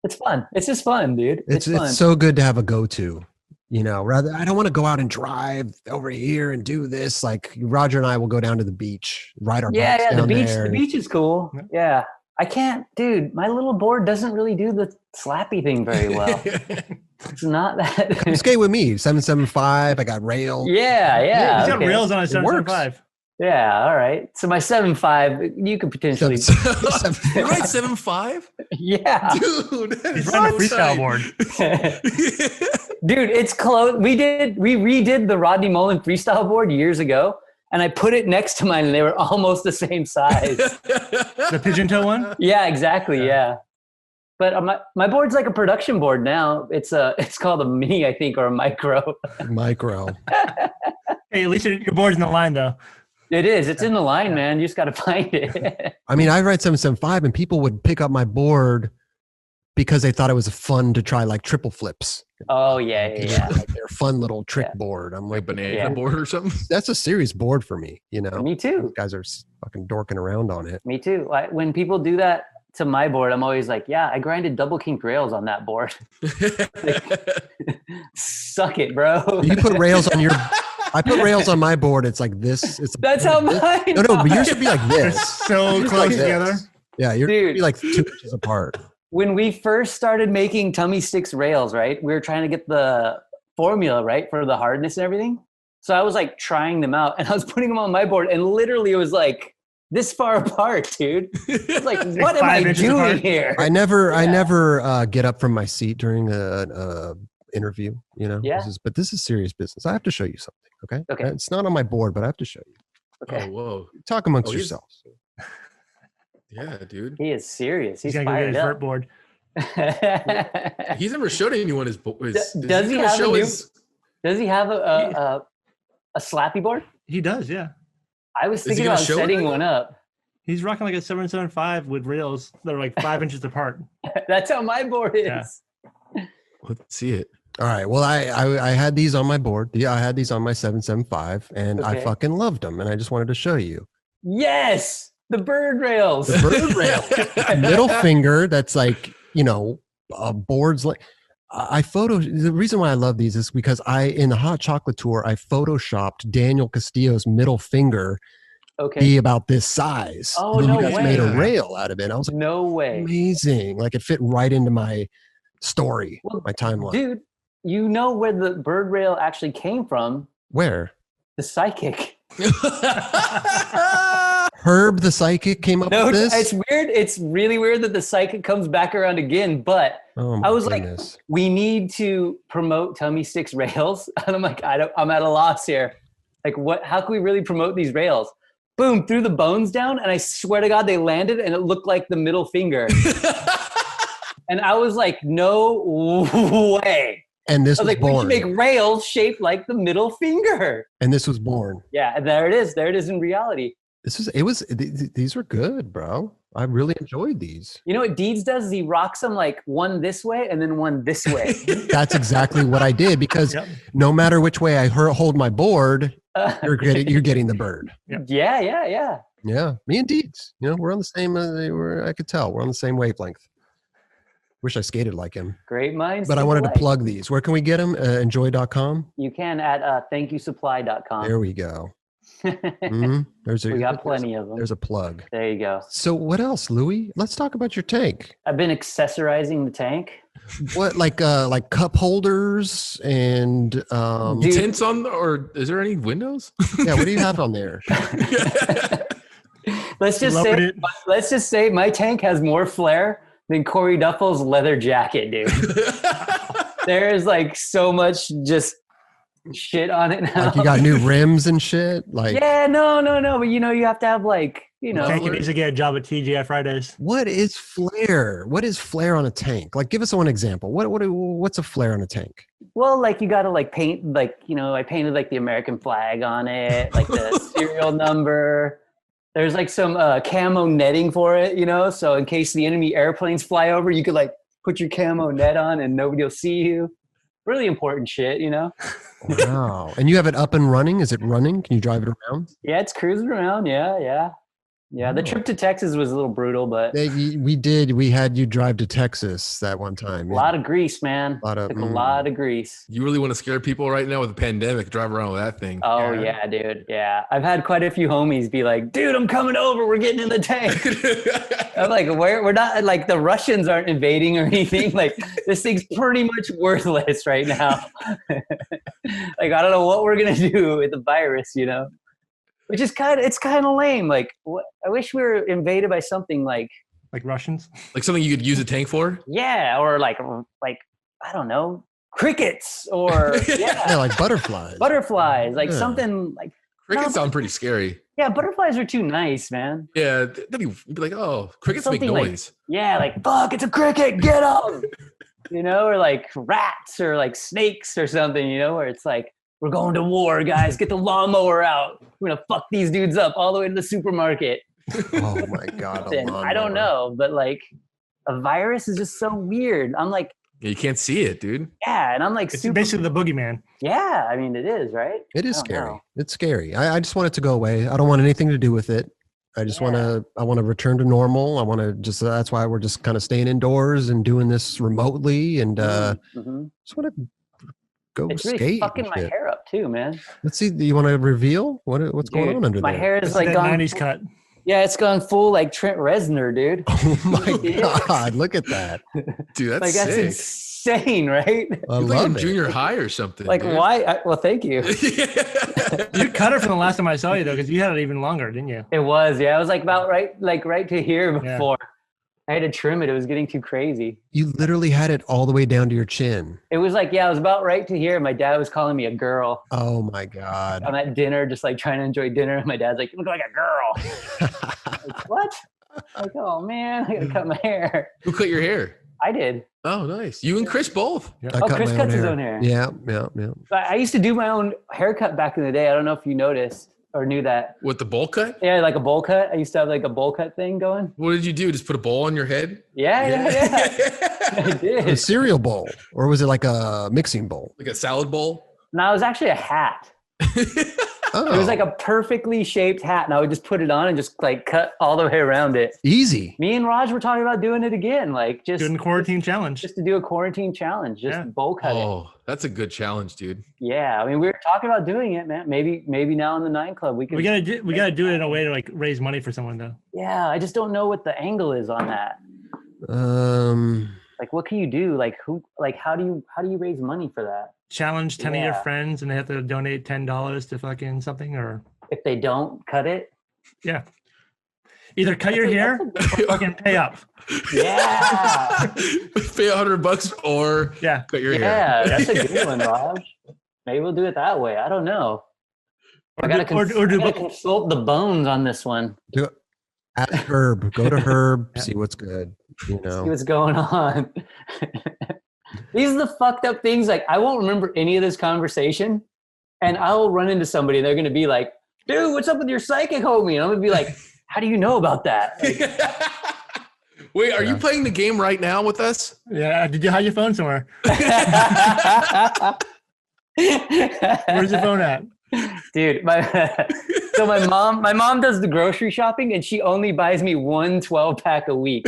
it's fun. It's just fun, dude. It's fun. it's so good to have a go-to. Rather, I don't want to go out and drive over here and do this. Like Roger and I will go down to the beach, ride our bikes The down beach. there. The beach is cool. Yeah, I can't, dude. My little board doesn't really do the slappy thing very well. It's not that. Come skate with me, 775. I got rail. Yeah. He's got okay. rails on his It works. 775. Yeah, all right. So my 7.5, you could potentially. You're right, 7'5"? Yeah, Dude, that He's is running a so freestyle tight. board. dude, it's close. We redid the Rodney Mullen freestyle board years ago, and I put it next to mine, and they were almost the same size. The pigeon toe one? Yeah, exactly. Yeah. But my board's like a production board now. It's called a mini, I think, or a micro. Micro. Hey, at least your board's in the line, though. It is. It's in the line, man. You just got to find it. I mean, I ride 775 and people would pick up my board because they thought it was fun to try like triple flips. Oh yeah. Like their fun little trick board. I'm Like like, banana Yeah. board or something? that's a serious board for me, Me too. These guys are fucking dorking around on it. Me too. When people do that to my board, I'm always like, yeah, I grinded double kink rails on that board. Suck it, bro. You put rails on your. I put rails on my board. It's like this. It's That's how mine. No, but yours should be like They're this. so Like close this. together. Yeah, you're Dude. be like 2 inches apart. When we first started making tummy sticks rails, right? We were trying to get the formula right for the hardness and everything. So I was like trying them out, and I was putting them on my board, and literally it was like this far apart, dude. It's like, what am 5 I inches doing apart. here? I never get up from my seat during a interview. Yeah. This is serious business. I have to show you something. Okay. Okay. It's not on my board, but I have to show you. Okay. Oh, whoa. Talk amongst Oh, he's- yourselves. Yeah, dude. He is serious. He's He's going to get his fired vert up. board. He's never showed anyone his. Does he gonna have a show new- his- Does he have a slappy board? He does, yeah. I was he thinking gonna about show it setting right one up. He's rocking like a 775 with rails that are like 5 inches apart. That's how my board is. Yeah. Let's see it. All right. Well, I had these on my board. Yeah, I had these on my 775, and I Okay. fucking loved them. And I just wanted to show you Yes, the bird rails. the bird rail, middle finger. That's like boards like. The reason why I love these is because in the hot chocolate tour, I photoshopped Daniel Castillo's middle finger be about this size. Oh, and then no you guys way. made a rail out of it. I was like, no way. amazing. Like it fit right into my story, my timeline. Dude, you know where the bird rail actually came from? Where? The psychic. Herb the psychic came up with this? It's weird. It's really weird that the psychic comes back around again, but I was like, we need to promote Tummy Sticks rails. And I'm like, I'm at a loss here. Like how can we really promote these rails? Boom, threw the bones down, and I swear to God, they landed, and it looked like the middle finger. And I was like, no way. And this was born. We should make rails shaped like the middle finger. And this was born. Yeah, and there it is. There it is in reality. These were good, bro. I really enjoyed these. You know what Deeds does is he rocks them like one this way and then one this way. That's exactly what I did because no matter which way I hold my board, you're getting the bird. Yeah. Yeah, me and Deeds. We're on the same. I could tell we're on the same wavelength. Wish I skated like him. Great minds. But I wanted to plug these. Where can we get them? Enjoi.com? You can at thankyousupply.com. There we go. Mm-hmm. We got plenty of them. There's a plug. There you go. So what else, Louie? Let's talk about your tank. I've been accessorizing the tank. What, like cup holders and tints on, or is there any windows? Yeah, what do you have on there? Let's just say my tank has more flair than Corey Duffel's leather jacket, dude. There is like so much just shit on it now. Like you got new rims and shit. Like no. But you have to have like Tank needs to get a job at TGI Fridays. What is flair? What is flair on a tank? Like, give us one example. What's a flair on a tank? Well, like you got to like paint like I painted like the American flag on it, like the serial number. There's like some camo netting for it, so in case the enemy airplanes fly over, you could like put your camo net on and nobody will see you. Really important shit, Wow. And you have it up and running? Is it running? Can you drive it around? Yeah, it's cruising around. Yeah. The trip to Texas was a little brutal, but we had you drive to Texas that one time. A lot of grease, man. Took a lot of grease. You really want to scare people right now with the pandemic? Drive around with that thing. Oh yeah, dude. Yeah, I've had quite a few homies be like, "Dude, I'm coming over. We're getting in the tank." I'm like, we're not like the Russians aren't invading or anything. Like this thing's pretty much worthless right now. Like I don't know what we're gonna do with the virus, Which is it's kind of lame. Like, I wish we were invaded by something like Russians, like something you could use a tank for. Yeah, or like I don't know, crickets, or like butterflies. Like something like crickets sound pretty scary. Yeah, butterflies are too nice, man. Yeah, you'd be like, oh, crickets make noise. Like fuck, it's a cricket, get them. Or like rats or like snakes or something. Where it's like, we're going to war, guys. Get the lawnmower out. We're going to fuck these dudes up all the way to the supermarket. Oh, my God. I don't know. But, like, a virus is just so weird. I'm like... Yeah, you can't see it, dude. Yeah, and I'm like... It's basically the boogeyman. Yeah, I mean, it is, right? It is scary. Know. It's scary. I just want it to go away. I don't want anything to do with it. I just want to return to normal. I want to just... that's why we're just kind of staying indoors and doing this remotely. And just want to... It's really fucking my hair up too, man. Let's see. Do you want to reveal what's going on under there? My hair is like gone 90s cut. Yeah, it's gone full like Trent Reznor, dude. Oh my God, look at that, dude. That's like sick. That's insane, right? I love like it. In junior high or something. Like dude. why? Well, thank you. You cut it from the last time I saw you though, because you had it even longer, didn't you? It was, yeah. It was like about right to here before. Yeah. I had to trim it. It was getting too crazy. You literally had it all the way down to your chin. It was like, I was about right to here. My dad was calling me a girl. Oh my God. I'm at dinner, just like trying to enjoy dinner. And my dad's like, you look like a girl. Like, what? Like, oh man, I gotta cut my hair. Who cut your hair? I did. Oh, nice. You and Chris both. Yeah. Chris cuts his own hair. Yeah. I used to do my own haircut back in the day. I don't know if you noticed or knew that. With the bowl cut? Yeah, like a bowl cut. I used to have like a bowl cut thing going. What did you do? Just put a bowl on your head? Yeah. I did. A cereal bowl, or was it like a mixing bowl? Like a salad bowl? No, it was actually a hat. Oh, It was like a perfectly shaped hat, and I would just put it on and just like cut all the way around it. easy. Me and Raj were talking about doing it again, like just Doing quarantine challenge. just to do a quarantine challenge, just Yeah. bowl cut it. Oh, that's a good challenge, dude. Yeah, I mean, we were talking about doing it, man. Maybe now in the 9 Club we could. We gotta do it in a way to like raise money for someone though. Yeah, I just don't know what the angle is on that. Like, what can you do? Like, who? Like, how do you raise money for that? Challenge 10 of your Yeah. friends and they have to donate $10 to fucking something, or If they don't cut it, yeah. Either cut your hair or fucking pay up. yeah, Pay $100 or Yeah. cut your hair. yeah, that's a good one, Raj. Maybe we'll do it that way. I don't know. I gotta, Or do both. consult the bones on this one. Ask Herb. Go to Herb. Yeah. See what's good. You See know. what's going on. These are the fucked up things. Like, I won't remember any of this conversation, and I'll run into somebody and they're gonna be like, "Dude, what's up with your psychic homie?" And I'm gonna be like, "How do you know about that?" Like, Wait, are you playing the game right now with us? Yeah. Did you hide your phone somewhere? Where's your phone at? Dude, so my mom does the grocery shopping, and she only buys me one 12-pack a week.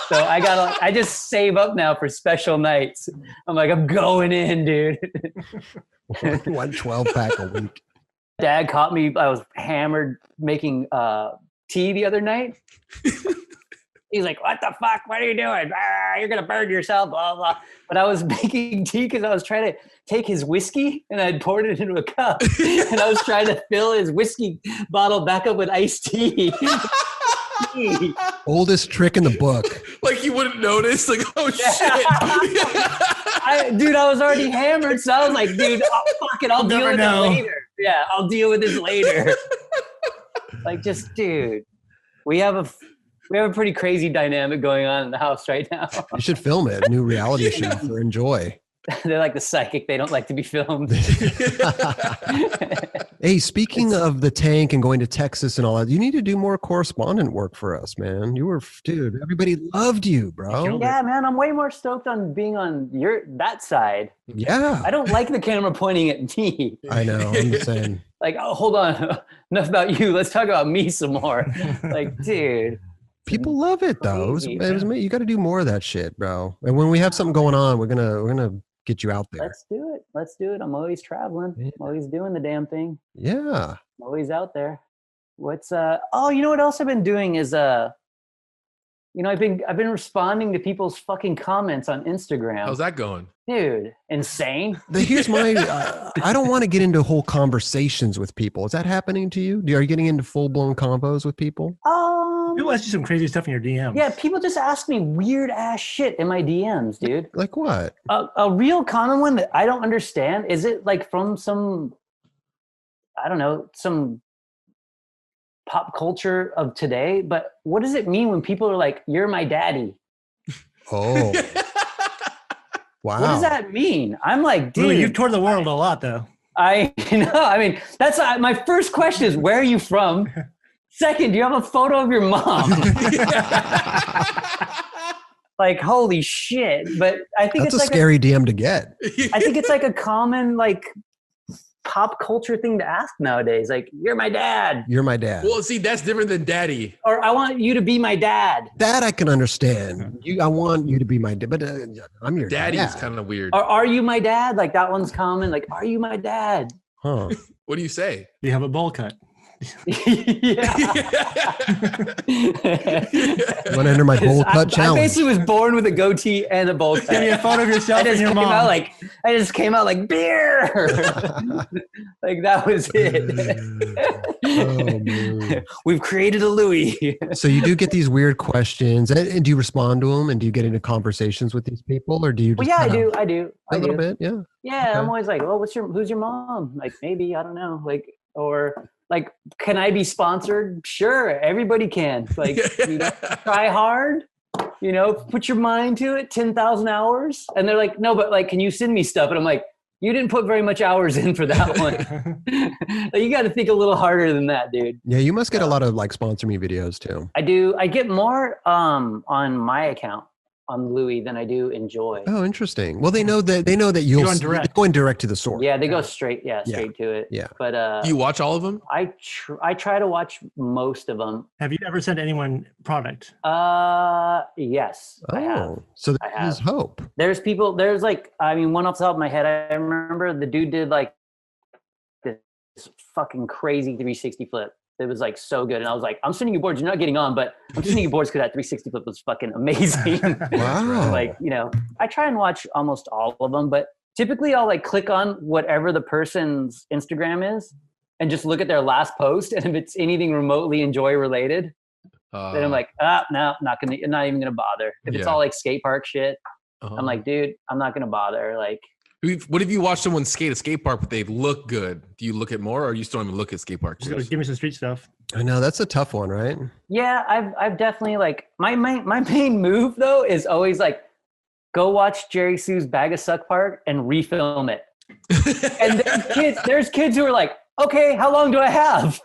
So I just save up now for special nights. I'm like, I'm going in, dude. 1 12-pack a week. Dad caught me. I was hammered making tea the other night. He's like, "What the fuck? What are you doing? You're gonna burn yourself." Blah blah. But I was making tea because I was trying to take his whiskey and I'd poured it into a cup, and I was trying to fill his whiskey bottle back up with iced tea. Oldest trick in the book. Like you wouldn't notice? Like, oh shit. Dude, I was already hammered, so I was like, "Dude, fuck it, I'll deal with it later." Yeah, I'll deal with this later. Like, just dude, we have a pretty crazy dynamic going on in the house right now. You should film it. New reality show for Enjoi. They're like the psychic; they don't like to be filmed. Hey, speaking of the tank and going to Texas and all that, you need to do more correspondent work for us, man. Dude, everybody loved you, bro. Yeah, man, I'm way more stoked on being on that side. Yeah. I don't like the camera pointing at me. I know. I'm just saying. Like, oh, hold on, enough about you. Let's talk about me some more. Like, dude. People love it though. Crazy, You got to do more of that shit, bro. And when we have something going on, we're gonna get you out there. Let's do it. I'm always traveling. Yeah. I'm always doing the damn thing. Yeah. I'm always out there. What's oh, you know what else I've been doing is I've been responding to people's fucking comments on Instagram. How's that going? Dude, insane. Here's my. I don't want to get into whole conversations with people. Is that happening to you? Are you getting into full blown combos with people? People ask you some crazy stuff in your DMs. Yeah, people just ask me weird ass shit in my DMs, dude. Like what? A real common one that I don't understand, is it like from some, I don't know, some pop culture of today, but what does it mean when people are like, "You're my daddy"? Oh. Wow. What does that mean? I'm like, dude, Louie, you've toured the world a lot though. I know. I mean, that's my first question is, where are you from? Second, do you have a photo of your mom? Like, holy shit. But I think That's it's a scary DM to get. I think it's like a common like pop culture thing to ask nowadays. Like, "You're my dad," You're my dad. Well, see, that's different than daddy. or "I want you to be my dad," That I can understand. I want you to be my dad, but I'm your Daddy's dad. kind of weird. or "Are you my dad?" Like, that one's common. Like, "Are you my dad?" Huh. What do you say? You have a bowl cut. Yeah. Want to enter my bowl cut I challenge? basically was born with a goatee and a bowl Give me a cut. photo of yourself I and just your came mom. out like beer. Like, that was it. Oh, man. We've created a Louie. So you do get these weird questions, and do you respond to them? And do you get into conversations with these people, or do you? Well, Just yeah, kinda- I do. A little bit, yeah. Yeah, Okay. I'm always like, "Well, who's your mom?" Like, maybe, I don't know. Like, or like, "Can I be sponsored?" Sure, everybody can. Like, try hard, put your mind to it, 10,000 hours. And they're like, "No, but like, can you send me stuff?" And I'm like, "You didn't put very much hours in for that one." Like, you got to think a little harder than that, dude. Yeah, you must get a lot of like sponsor me videos too. I do. I get more on my account. on Louie than I do Enjoi. Oh, interesting. Well, they know that you're going direct to the source. Yeah, they go straight to it. Yeah. But do you watch all of them? I try to watch most of them. Have you ever sent anyone product? Yes. I have. So there's hope. There's people. There's like, I mean, one off the top of my head, I remember the dude did like this fucking crazy 360 flip. It was like so good. And I was like, I'm sending you boards. You're not getting on, but I'm sending you boards because that 360 flip was fucking amazing. Wow. Like, you know, I try and watch almost all of them, but typically I'll like click on whatever the person's Instagram is and just look at their last post. And if it's anything remotely Enjoi related, then I'm like, no, not even gonna bother. If it's all like skate park shit, I'm like, dude, I'm not gonna bother. Like, what if you watch someone skate a skate park, but they look good? Do you look at more, or you still don't even look at skate parks? Give me some street stuff. I know that's a tough one, right? Yeah, I've definitely like my main move though is always like go watch Jerry Sue's Bag of Suck Park and refilm it. And there's kids who are like, okay, how long do I have?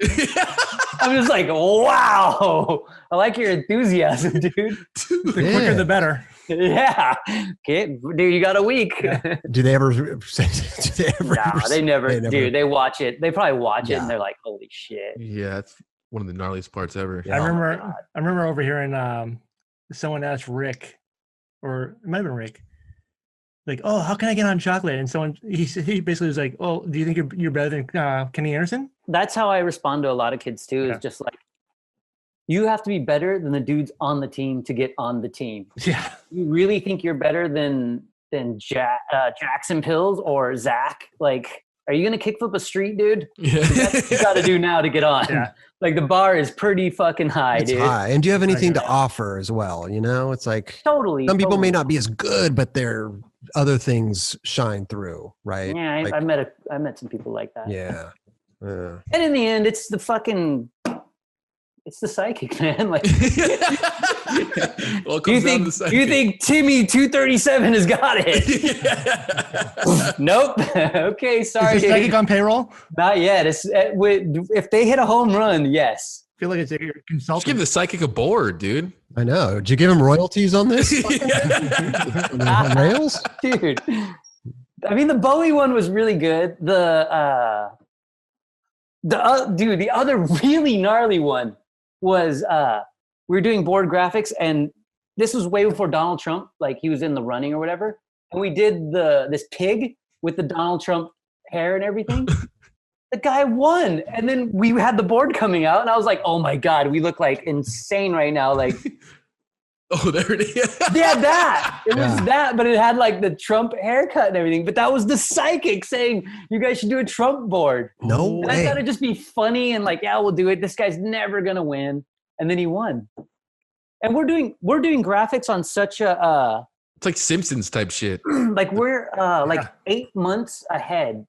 I'm just like, wow, I like your enthusiasm, dude. The quicker the better. Yeah. Okay, dude, you got a week. Yeah. Do they ever say? No, they never. Dude, they watch it. They probably watch it and they're like, holy shit. Yeah, it's one of the gnarliest parts ever. Yeah. I remember overhearing someone asked Rick, or it might have been Rick, like, oh, how can I get on chocolate? And he basically was like, oh, do you think you're better than Kenny Anderson? That's how I respond to a lot of kids too. Is just like, you have to be better than the dudes on the team to get on the team. Yeah. You really think you're better than Jackson Pills or Zach? Like, are you going to kickflip a street, dude? Yeah. That's what you got to do now to get on. Yeah. Like, the bar is pretty fucking high, dude. It's high. And do you have anything to offer as well? You know, it's like totally. Some people may not be as good, but their other things shine through, right? Yeah, like, I met some people like that. Yeah. And in the end, it's the psychic, man. Like, well, do you think Timmy 237 has got it? Nope. Okay, sorry. Is the psychic on payroll? Not yet. If they hit a home run, yes. I feel like it's a consultant. Just give the psychic a board, dude. I know. Did you give him royalties on this? Rails? Dude. I mean, the Bowie one was really good. The other really gnarly one was we were doing board graphics, and this was way before Donald Trump, like he was in the running or whatever. And we did this pig with the Donald Trump hair and everything. The guy won. And then we had the board coming out, and I was like, oh my God, we look like insane right now. Like, oh, there it is. Yeah, that. It was that, but it had like the Trump haircut and everything. But that was the psychic saying, you guys should do a Trump board. No way. And I thought it'd just be funny and like, yeah, we'll do it. This guy's never gonna win. And then he won. And we're doing graphics on such a it's like Simpsons type shit. Like we're 8 months ahead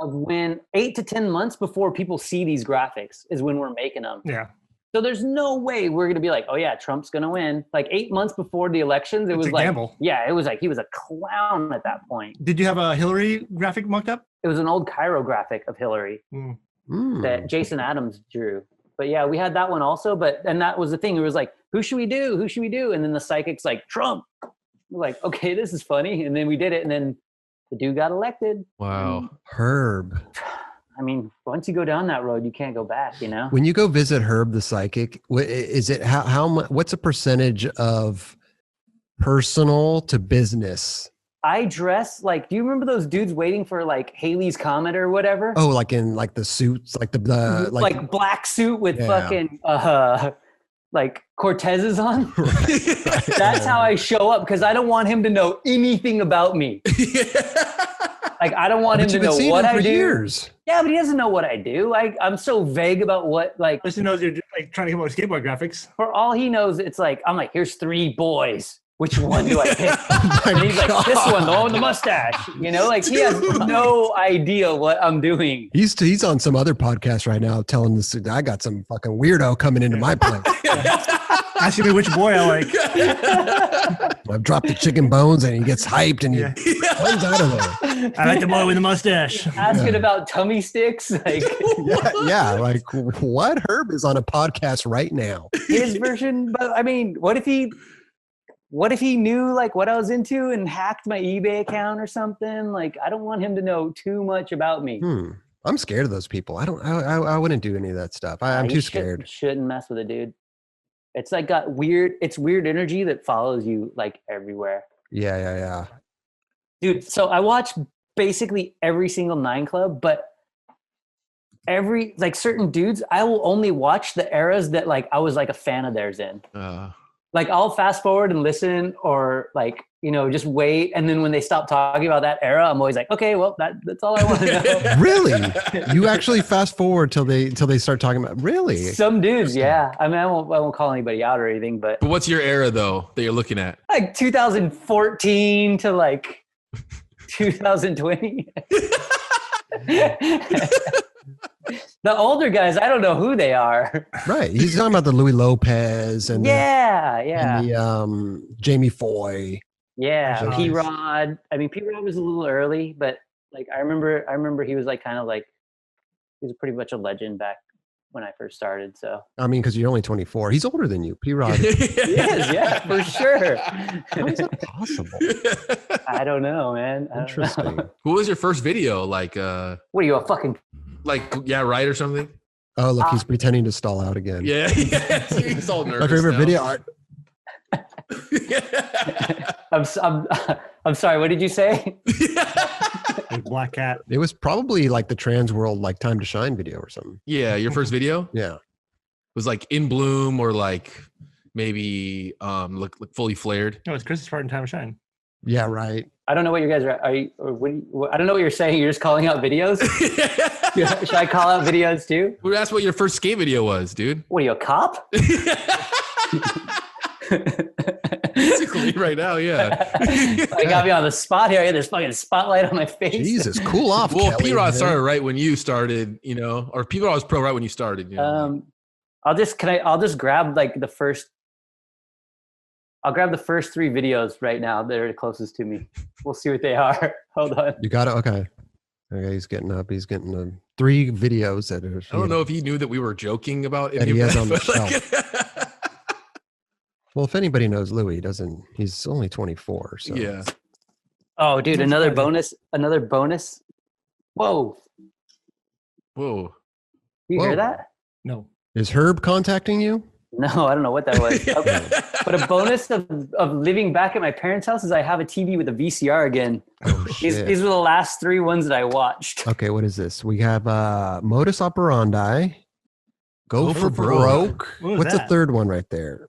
of 8 to 10 months before people see these graphics is when we're making them. Yeah. So there's no way we're going to be like, oh yeah, Trump's going to win. Like 8 months before the elections, it was like, gamble. Yeah, it was like, he was a clown at that point. Did you have a Hillary graphic mocked up? It was an old Cairo graphic of Hillary that Jason Adams drew. But yeah, we had that one also. And that was the thing. It was like, who should we do? Who should we do? And then the psychic's like, Trump. We're like, okay, this is funny. And then we did it. And then the dude got elected. Wow. Herb. I mean, once you go down that road, you can't go back, you know? When you go visit Herb the psychic, is it how much, what's a percentage of personal to business? I dress like, do you remember those dudes waiting for like Haley's Comet or whatever? Oh, like in like the suits, like the like black suit with fucking like Cortezes on. That's how I show up, because I don't want him to know anything about me. Like, I don't want him to know what I do. Years. Yeah, but he doesn't know what I do. I'm so vague about what, like. He knows you're like trying to come up with skateboard graphics. For all he knows, it's like, I'm like, here's 3 boys. Which one do I pick? And he's like, this one, the one with the mustache. You know, like he has no idea what I'm doing. He's on some other podcast right now telling this, I got some fucking weirdo coming into my place. Asking me which boy I like. I've dropped the chicken bones and he gets hyped and he runs out of there. I like the boy with the mustache. Asking about tummy sticks. Like, like what? Herb is on a podcast right now. His version, but I mean, what if he what if he knew like what I was into and hacked my eBay account or something? Like, I don't want him to know too much about me. I'm scared of those people. I wouldn't do any of that stuff. I'm too scared. Shouldn't mess with it, dude. It's like it's weird energy that follows you like everywhere. Yeah. Dude, so I watch basically every single 9 Club, but every like certain dudes, I will only watch the eras that like I was like a fan of theirs in. Like I'll fast forward and listen, or like, you know, just wait. And then when they stop talking about that era, I'm always like, okay, well, that's all I want to know. Really? You actually fast forward till they start talking about, really? Some dudes, yeah. I mean, I won't call anybody out or anything, but what's your era though that you're looking at? Like 2014 to like 2020. The older guys, I don't know who they are. Right. He's talking about the Louis Lopez and and the Jamie Foy. Yeah, P-Rod. I mean, P-Rod was a little early, but like I remember he was like kind of like he was pretty much a legend back when I first started. So I mean, because you're only 24. He's older than you. P-Rod. He is, yeah, for sure. How is that possible? I don't know, man. Interesting. Who was your first video? Like what are you, a fucking right or something? Oh, look, he's pretending to stall out again. Yeah. He's all nervous. My favorite video. I'm sorry, what did you say? Black Cat. It was probably like the Trans World like Time to Shine video or something. Yeah, your first video? Yeah. It was like In Bloom or like maybe look fully flared. No, it's Chris's part in Time to Shine. Yeah, right. I don't know what you guys are you, or I don't know what you're saying. You're just calling out videos? Should I call out videos too? Well, that's what your first skate video was, dude. What are you, a cop? Basically, right now, yeah. I got me on the spot here. There's fucking spotlight on my face. Jesus, cool off. Well, Kelly, P-Rod man. started right when you started, you know, or P-Rod was pro right when you started. You know? I'll just grab like the first. I'll grab the first 3 videos right now that are the closest to me. We'll see what they are. Hold on. You got it. Okay. He's getting up. He's getting 3 videos that are. I don't know if he knew that we were joking about it. That he has on the shelf. Well, if anybody knows Louie, he's only 24. So. Yeah. Oh, dude, another bonus. Whoa. Whoa. You hear that? No. Is Herb contacting you? No, I don't know what that was. But a bonus of living back at my parents' house is I have a TV with a VCR again. Oh, shit. These were the last 3 ones that I watched. Okay, what is this? We have Modus Operandi, Go for Broke. What's the third one right there?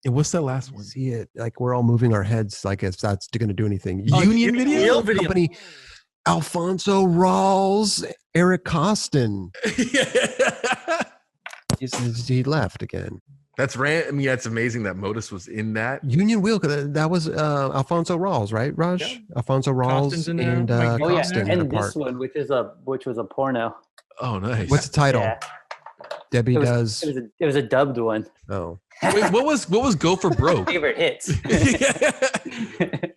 And what's that last one? See it? Like we're all moving our heads like if that's going to do anything. Union video? Company, Alfonso Rawls, Eric Costin. He left again. That's I mean, it's amazing that Modus was in that. Union Wheel, that was Alfonso Rawls, right, Raj? Yeah. Alfonso Rawls and Costin. And this one, which was a porno. Oh, nice. What's the title? Yeah. Debbie It was a dubbed one. Oh. Wait, what was Go for Broke? Favorite hits.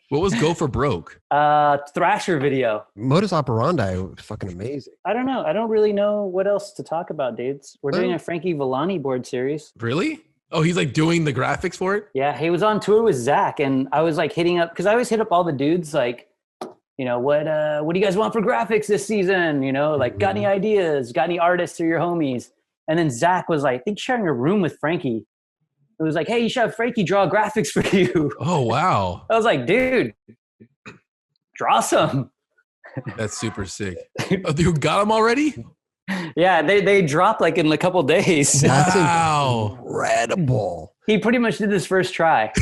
What was Go for Broke? Thrasher video. Modus Operandi was fucking amazing. I don't know. I don't really know what else to talk about, dudes. We're doing a Frankie Villani board series. Really? Oh, he's like doing the graphics for it? Yeah, he was on tour with Zach, and I was like hitting up because I always hit up all the dudes like, you know, what do you guys want for graphics this season? You know, like got any ideas? Got any artists or your homies? And then Zach was like, I think sharing a room with Frankie. It was like, hey, you should have Frankie draw graphics for you. Oh, wow. I was like, dude, draw some. That's super sick. Oh, you got them already? Yeah, they dropped like in a couple days. That's Wow. incredible. He pretty much did his first try.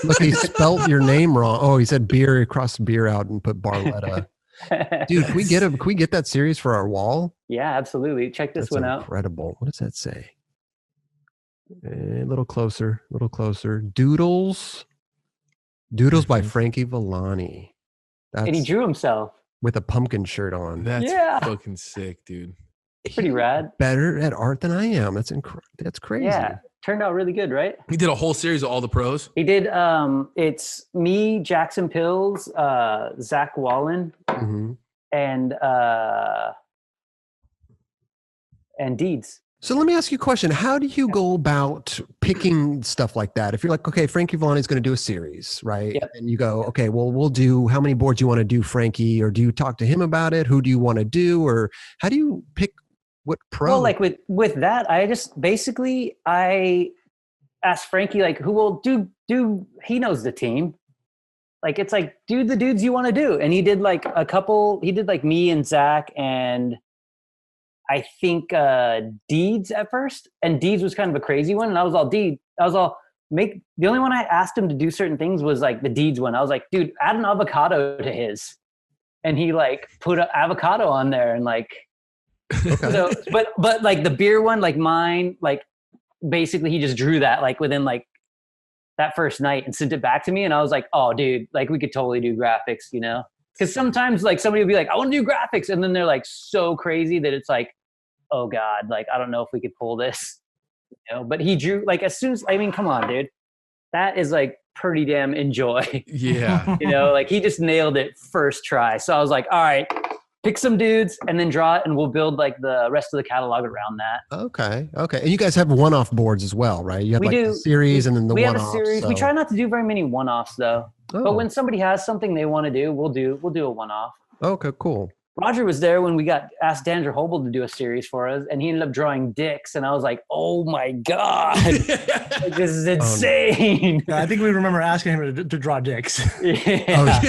Look, he spelt your name wrong. Oh, he said beer. He crossed beer out and put Barletta. Dude, can we get that series for our wall? Yeah, absolutely. Check this one out. Incredible. What does that say? A little closer. Doodles by Franky Villani. And he drew himself. With a pumpkin shirt on. That's fucking sick, dude. Pretty rad. Better at art than I am. That's crazy. Yeah, turned out really good, right? He did a whole series of all the pros. He did. It's me, Jackson Pills, Zach Wallen, and Deeds. So let me ask you a question. How do you go about picking stuff like that? If you're like, okay, Frankie Villani is going to do a series, right? Yep. And you go, okay, well, we'll do, how many boards you want to do, Frankie? Or do you talk to him about it? Who do you want to do? Or how do you pick what pro? Well, like with that, I just basically, I asked Frankie, like, who will do, he knows the team. Like, it's like, do the dudes you want to do. And he did like a couple, he did like me and Zach and I think Deeds at first. And Deeds was kind of a crazy one. And I was all, the only one I asked him to do certain things was like the Deeds one. I was like, dude, add an avocado to his. And he like put an avocado on there and like, Okay. so, but like the beer one, like mine, like basically he just drew that like within like that first night and sent it back to me. And I was like, oh dude, like we could totally do graphics, you know? Cause sometimes like somebody will be like, I want to do graphics. And then they're like so crazy that it's like, oh God, like, I don't know if we could pull this, you know, but he drew like as soon as, I mean, come on, dude, that is like pretty damn Enjoi. Yeah. You know, like he just nailed it first try. So I was like, all right, pick some dudes and then draw it and we'll build like the rest of the catalog around that. Okay. And you guys have one-off boards as well, right? You have We like do. the series and then the we one-offs. have a series. So. We try not to do very many one-offs though. But when somebody has something they want to do, we'll do a one-off. Okay, cool. Roger was there when we got asked Danger Hobel to do a series for us, and he ended up drawing dicks, and I was like, "Oh my God, like, this is insane!" Yeah, I think we remember asking him to draw dicks. Yeah,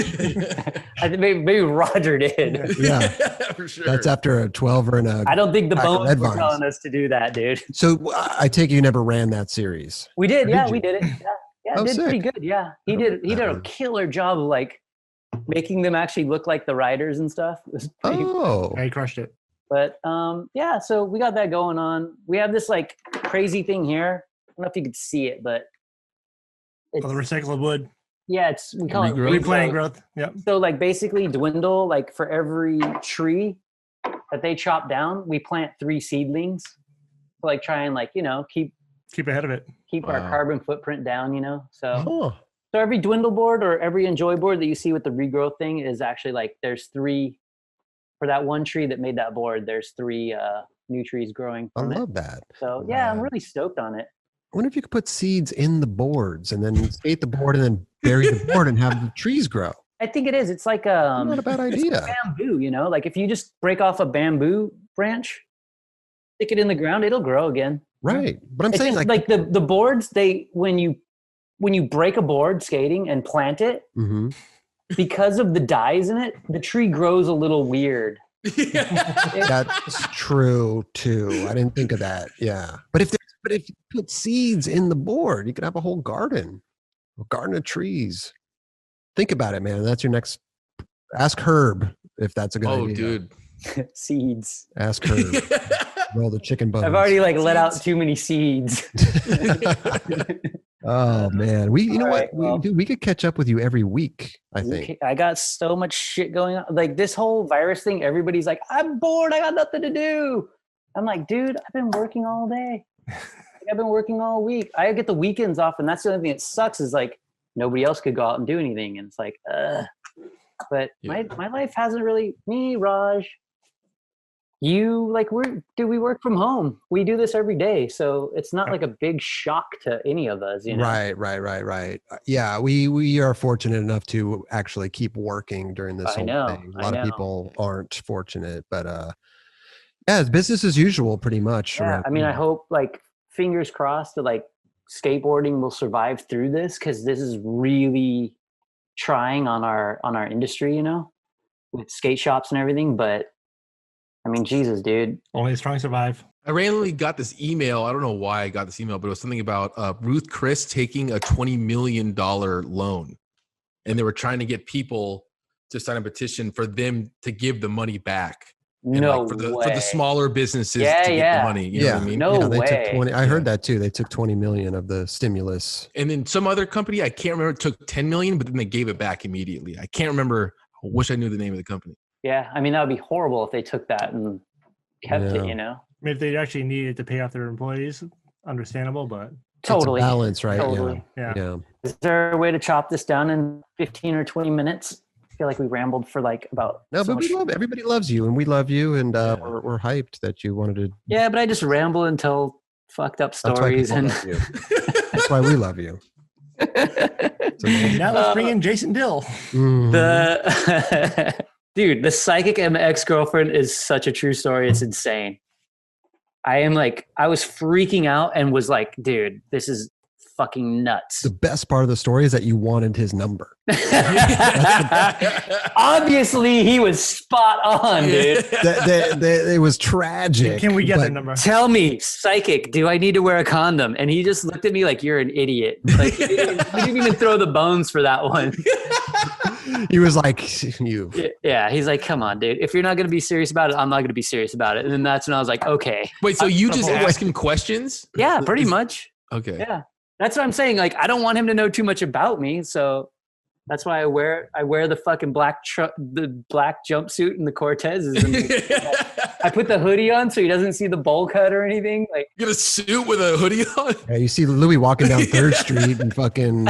I think maybe Roger did. Yeah, for sure. that's after a 12 or a. I don't think the pack of Bones Red were Vines. telling us to do that, dude. So I take it you never ran that series. We did, yeah, you? we did it. Yeah, Oh, it did pretty sick. good. Yeah, he I did. like He that did a one. killer job of like making them actually look like the writers and stuff. It was pretty Oh, Yeah, he crushed it. But yeah, so we got that going on. We have this like crazy thing here. I don't know if you could see it, but it's, Oh, the recycled wood. yeah, we call Regrowth? it Replanting regrowth. growth. Yep. So like basically dwindle, like for every tree that they chop down, we plant 3 seedlings. So like try and like, you know, keep Keep ahead of it. our Wow. carbon footprint down, you know? So huh. so every dwindle board or every Enjoi board that you see with the regrowth thing is actually like there's 3 for that one tree that made that board. There's 3 new trees growing I from it. love that. So yeah, I'm Wow. really stoked on it. I wonder if you could put seeds in the boards and then skate the board and then bury the board and have the trees grow. I think it is. It's like Not a bad it's idea. like bamboo, you know? Like if you just break off a bamboo branch, stick it in the ground, it'll grow again. Right. But I'm It's saying just like, like the boards, they when you break a board skating and plant it, Mhm. because of the dyes in it, the tree grows a little weird. That's true too. I didn't think of that. Yeah. But if you put seeds in the board, you could have a whole garden. A garden of trees. Think about it, man. That's your next ask Herb if that's a good Oh, idea. dude. Seeds. Ask Herb. Roll the chicken bones. I've already like let out too many seeds. Oh man. You know All what? right, well. We could catch up with you every week, I think. I got so much shit going on. Like this whole virus thing, everybody's like, I'm bored. I got nothing to do. I'm like, dude, I've been working all day. I've been working all week. I get the weekends off, and that's the only thing that sucks is like nobody else could go out and do anything. And it's like, but Yeah. my life hasn't really, me, Raj, you like we work from home. We do this every day. So it's not like a big shock to any of us, you know? Right. Yeah, we are fortunate enough to actually keep working during this I whole know, thing. A I lot of know. people aren't fortunate, but yeah, it's business as usual pretty much. Yeah. around I mean, I here. hope like fingers crossed that like skateboarding will survive through this, because this is really trying on our industry, you know, with skate shops and everything. But I mean, Jesus, dude. Only the strong survive. I randomly got this email. I don't know why I got this email, but it was something about Ruth Chris taking a $20 million loan. And they were trying to get people to sign a petition for them to give the money back. And No like for way. the smaller businesses Yeah, to get yeah. the money. You know what I mean? No yeah, they way. took 20. I heard that too. They took 20 million of the stimulus. And then some other company, I can't remember, took 10 million, but then they gave it back immediately. I can't remember. I wish I knew the name of the company. Yeah. I mean, that would be horrible if they took that and kept Yeah. it, you know? I mean, if they actually needed to pay off their employees, understandable, but Totally. It's a balance, right? Totally. yeah. Yeah. Is there a way to chop this down in 15 or 20 minutes? feel like we rambled for like about. No, so but everybody loves you, and we love you, and we're hyped that you wanted to. Yeah, but I just ramble and tell fucked up That's why stories, and love you. That's why we love you. Now let's bring in Jason Dill. Mhm. Dude, the psychic and my ex-girlfriend is such a true story. It's insane. I was freaking out and was like, dude, this is fucking nuts. The best part of the story is that you wanted his number. Obviously, he was spot on, dude. It was tragic. Can we get but that number? Tell me, psychic, do I need to wear a condom? And he just looked at me like, you're an idiot. Like, he didn't even throw the bones for that one. He was like, you. Yeah, he's like, come on, dude. If you're not going to be serious about it, I'm not going to be serious about it. And then that's when I was like, okay. Wait, so you just ask him questions? Yeah, pretty much. Okay. Yeah. That's what I'm saying. Like, I don't want him to know too much about me. So that's why I wear the fucking black jumpsuit and the Cortezes. And I put the hoodie on so he doesn't see the bowl cut or anything. Like, you got a suit with a hoodie on? Yeah, you see Louie walking down 3rd Street and fucking.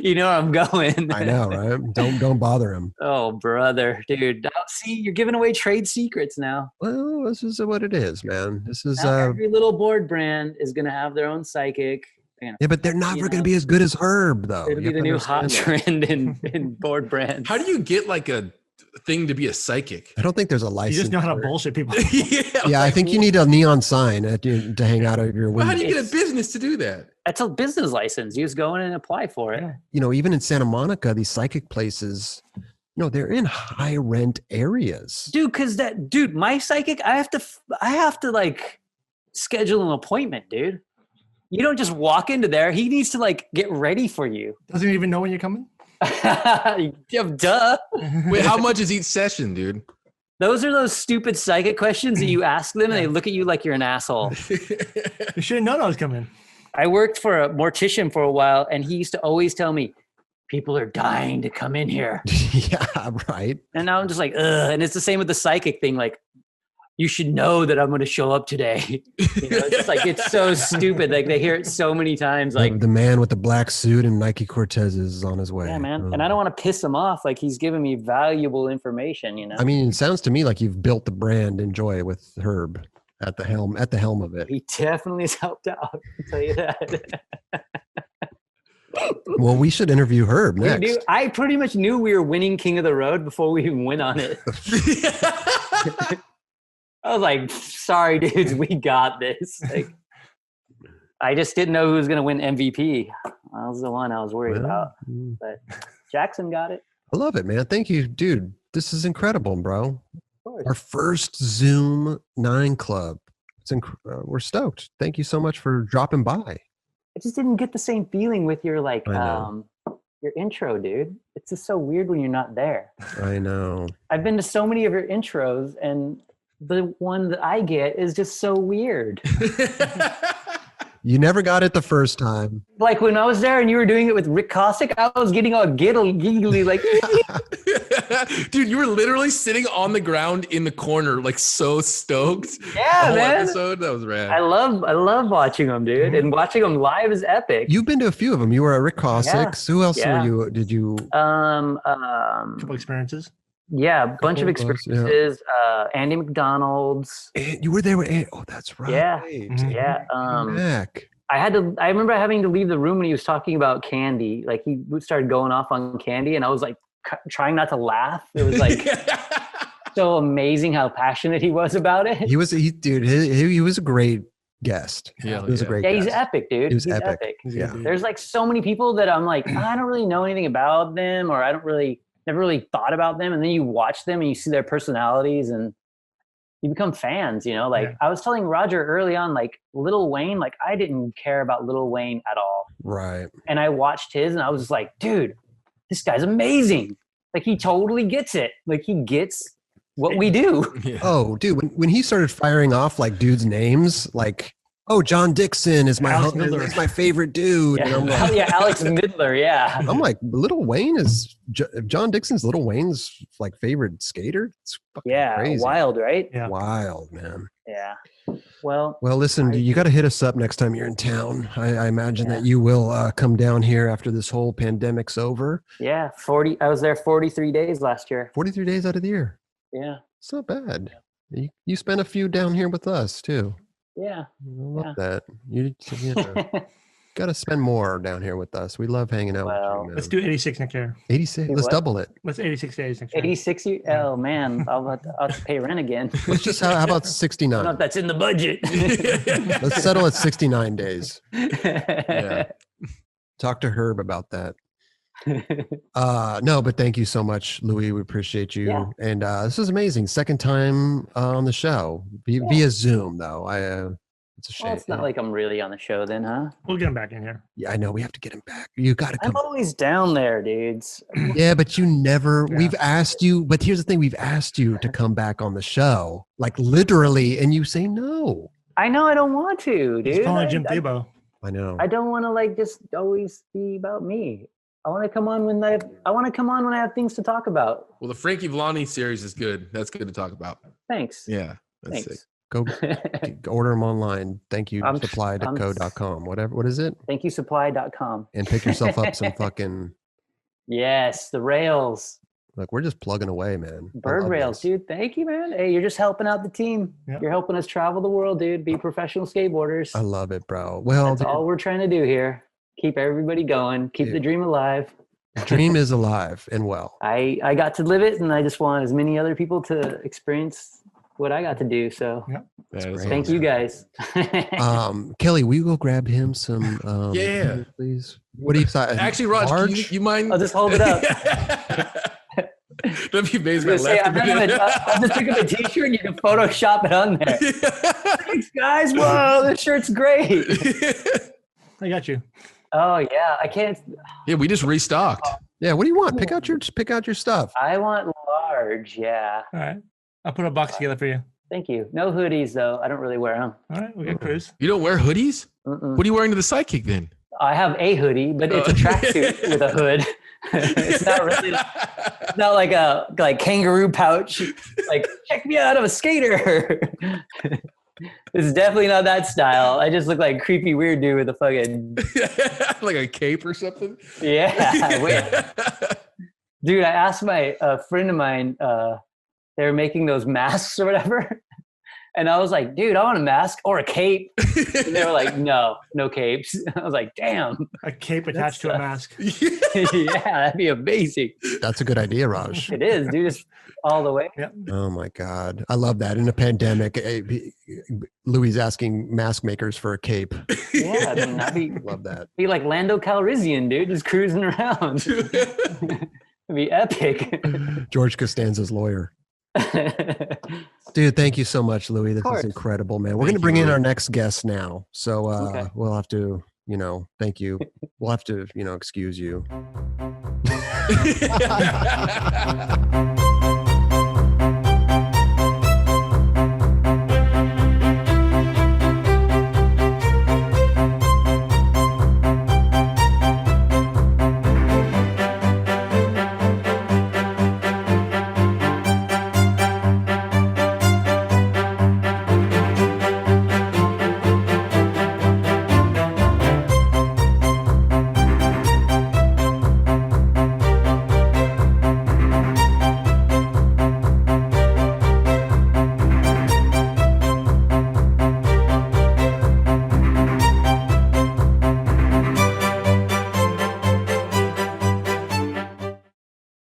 You know where I'm going. I know, right? Don't bother him. Oh, brother, dude. Now, see, you're giving away trade secrets now. Well, this is what it is, man. This is. Now every little board brand is going to have their own psychic. Yeah, but they're never going to be as good as Herb, though. It'll be the new hot trend in board brands. How do you get like a thing to be a psychic? I don't think there's a license. You just know how to bullshit people. Yeah, I think you need a neon sign to hang out of your window. Well, how do you get a business to do that? That's a business license. You just go in and apply for it. You know, even in Santa Monica, these psychic places, they're in high rent areas. Dude, my psychic, I have to like schedule an appointment, dude. You don't just walk into there. He needs to like get ready for you. Doesn't even know when you're coming? Duh. Wait, how much is each session, dude? Those are those stupid psychic questions that you ask them and they look at you like you're an asshole. You should have known I was coming. I worked for a mortician for a while and he used to always tell me, people are dying to come in here. Yeah, right. And now I'm just like, ugh. And it's the same with the psychic thing. Like, you should know that I'm going to show up today. It's like, it's so stupid. Like they hear it so many times. Like the man with the black suit and Nike Cortez is on his way. Yeah, man. And I don't want to piss him off. Like he's giving me valuable information, I mean, it sounds to me like you've built the brand Enjoi with Herb at the helm of it. He definitely has helped out. I'll tell you that. Well, we should interview Herb next. I pretty much knew we were winning King of the Road before we even went on it. I was like, sorry, dudes, we got this. Like, I just didn't know who was going to win MVP. That was the one I was worried about. But Jackson got it. I love it, man. Thank you, dude. This is incredible, bro. Our first Zoom 9 club. We're stoked. Thank you so much for dropping by. I just didn't get the same feeling with your your intro, dude. It's just so weird when you're not there. I know. I've been to so many of your intros and the one that I get is just so weird. You never got it the first time. Like when I was there and you were doing it with Rick Kosick, I was getting all giggly like. Dude, you were literally sitting on the ground in the corner, like so stoked. Yeah, man. Episode, that was rad. I love watching them, dude, and watching them live is epic. You've been to a few of them. You were at Rick Kosick's. Who else were you? Did you? Couple experiences. Yeah, a bunch of experiences. Andy McDonald's. And you were there with Andy. Oh, that's right. Yeah, yeah. I remember having to leave the room when he was talking about candy. Like he started going off on candy, and I was like trying not to laugh. It was like so amazing how passionate he was about it. He was a great guest. Yeah, he was a great guest. He's epic, dude. He's epic. Yeah. There's like so many people that I'm like, I don't really know anything about them, or never really thought about them, and then you watch them and you see their personalities and you become fans, like I was telling Roger early on, like Lil Wayne, like I didn't care about Lil Wayne at all. Right. And I watched his and I was just like, dude, this guy's amazing. Like he totally gets it. Like he gets what we do. Yeah. Oh, dude, when he started firing off like dudes' names, like, oh, John Dixon is my favorite dude. Yeah, and I'm like, Alex Midler, yeah. I'm like, Lil Wayne is John Dixon's Lil Wayne's like favorite skater. It's fucking crazy. Wild, right? Yeah. Wild, man. Yeah. Well, listen, you got to hit us up next time you're in town. I imagine that you will come down here after this whole pandemic's over. Yeah. I was there 43 days last year. 43 days out of the year. Yeah. It's not bad. You spent a few down here with us too. Yeah. I love that. You got to spend more down here with us. We love hanging out with you, man. Let's do 86 next year. 86. Let's double it. Let's 86 days next year. 86 years? Oh, man. I'll have to pay rent again. Let's just, how about I 69? don't know if that's in the budget. Let's settle at 69 days. Yeah. Talk to Herb about that. No, but thank you so much, Louie. We appreciate you. Yeah. And this is amazing. Second time on the show via Zoom, though. It's a shame. Well, it's not like I'm really on the show then, huh? We'll get him back in here. Yeah, I know. We have to get him back. You got to come. I'm always down there, dudes. Yeah, but you never. Yeah. We've asked you, but here's the thing: we've asked you to come back on the show, like literally, and you say no. I know I don't want to, dude. It's calling Jim Tebow. I know. I don't want to just always be about me. I want to come on when I have things to talk about. Well, the Frankie Villani series is good. That's good to talk about. Thanks. Yeah. That's Thanks. sick. Go order them online. Thank you, supply.co.com. Whatever. What is it? Thankyousupply.com. And pick yourself up some fucking. Yes, the rails. Look, we're just plugging away, man. Bird rails, dude. Thank you, man. Hey, you're just helping out the team. Yep. You're helping us travel the world, dude. Be professional skateboarders. I love it, bro. Well, that's all we're trying to do here. Keep everybody going. Keep the dream alive. The dream is alive and well. I got to live it, and I just want as many other people to experience what I got to do. So thank you guys. Kelly, we will grab him some. Please. What do you say? Actually, Raj, you mind? I'll just hold it up. That'd be amazing. I'll just pick up a t-shirt and you can Photoshop it on there. Thanks, guys. Whoa, this shirt's great. I got you. Oh yeah, I can't. Yeah, we just restocked. Yeah, what do you want? Pick out your stuff. I want large. Yeah. All right, I'll put a box together for you. Thank you. No hoodies though. I don't really wear them. All right, we got Cruz. You don't wear hoodies? What are you wearing to the Sidekick then? I have a hoodie, but it's a tracksuit with a hood. It's not really. It's not like a kangaroo pouch. Like, check me out, I'm a skater. It's definitely not that style. I just look like a creepy weird dude with a fucking like a cape or something. Yeah, wait. Dude, I asked a friend of mine. They were making those masks or whatever, and I was like, "Dude, I want a mask or a cape." And they were like, "No capes." I was like, "Damn, a cape attached to a mask." Yeah, that'd be amazing. That's a good idea, Raj. It is, dude. Just all the way. Yep. Oh my God, I love that. In a pandemic, Louie's asking mask makers for a cape. Yeah, I mean, love that. Be like Lando Calrissian, dude, just cruising around. It'd be epic. George Costanza's lawyer. Dude, thank you so much, Louie. This is incredible, man. We're going to bring in our next guest now. So we'll have to, thank you. We'll have to, excuse you.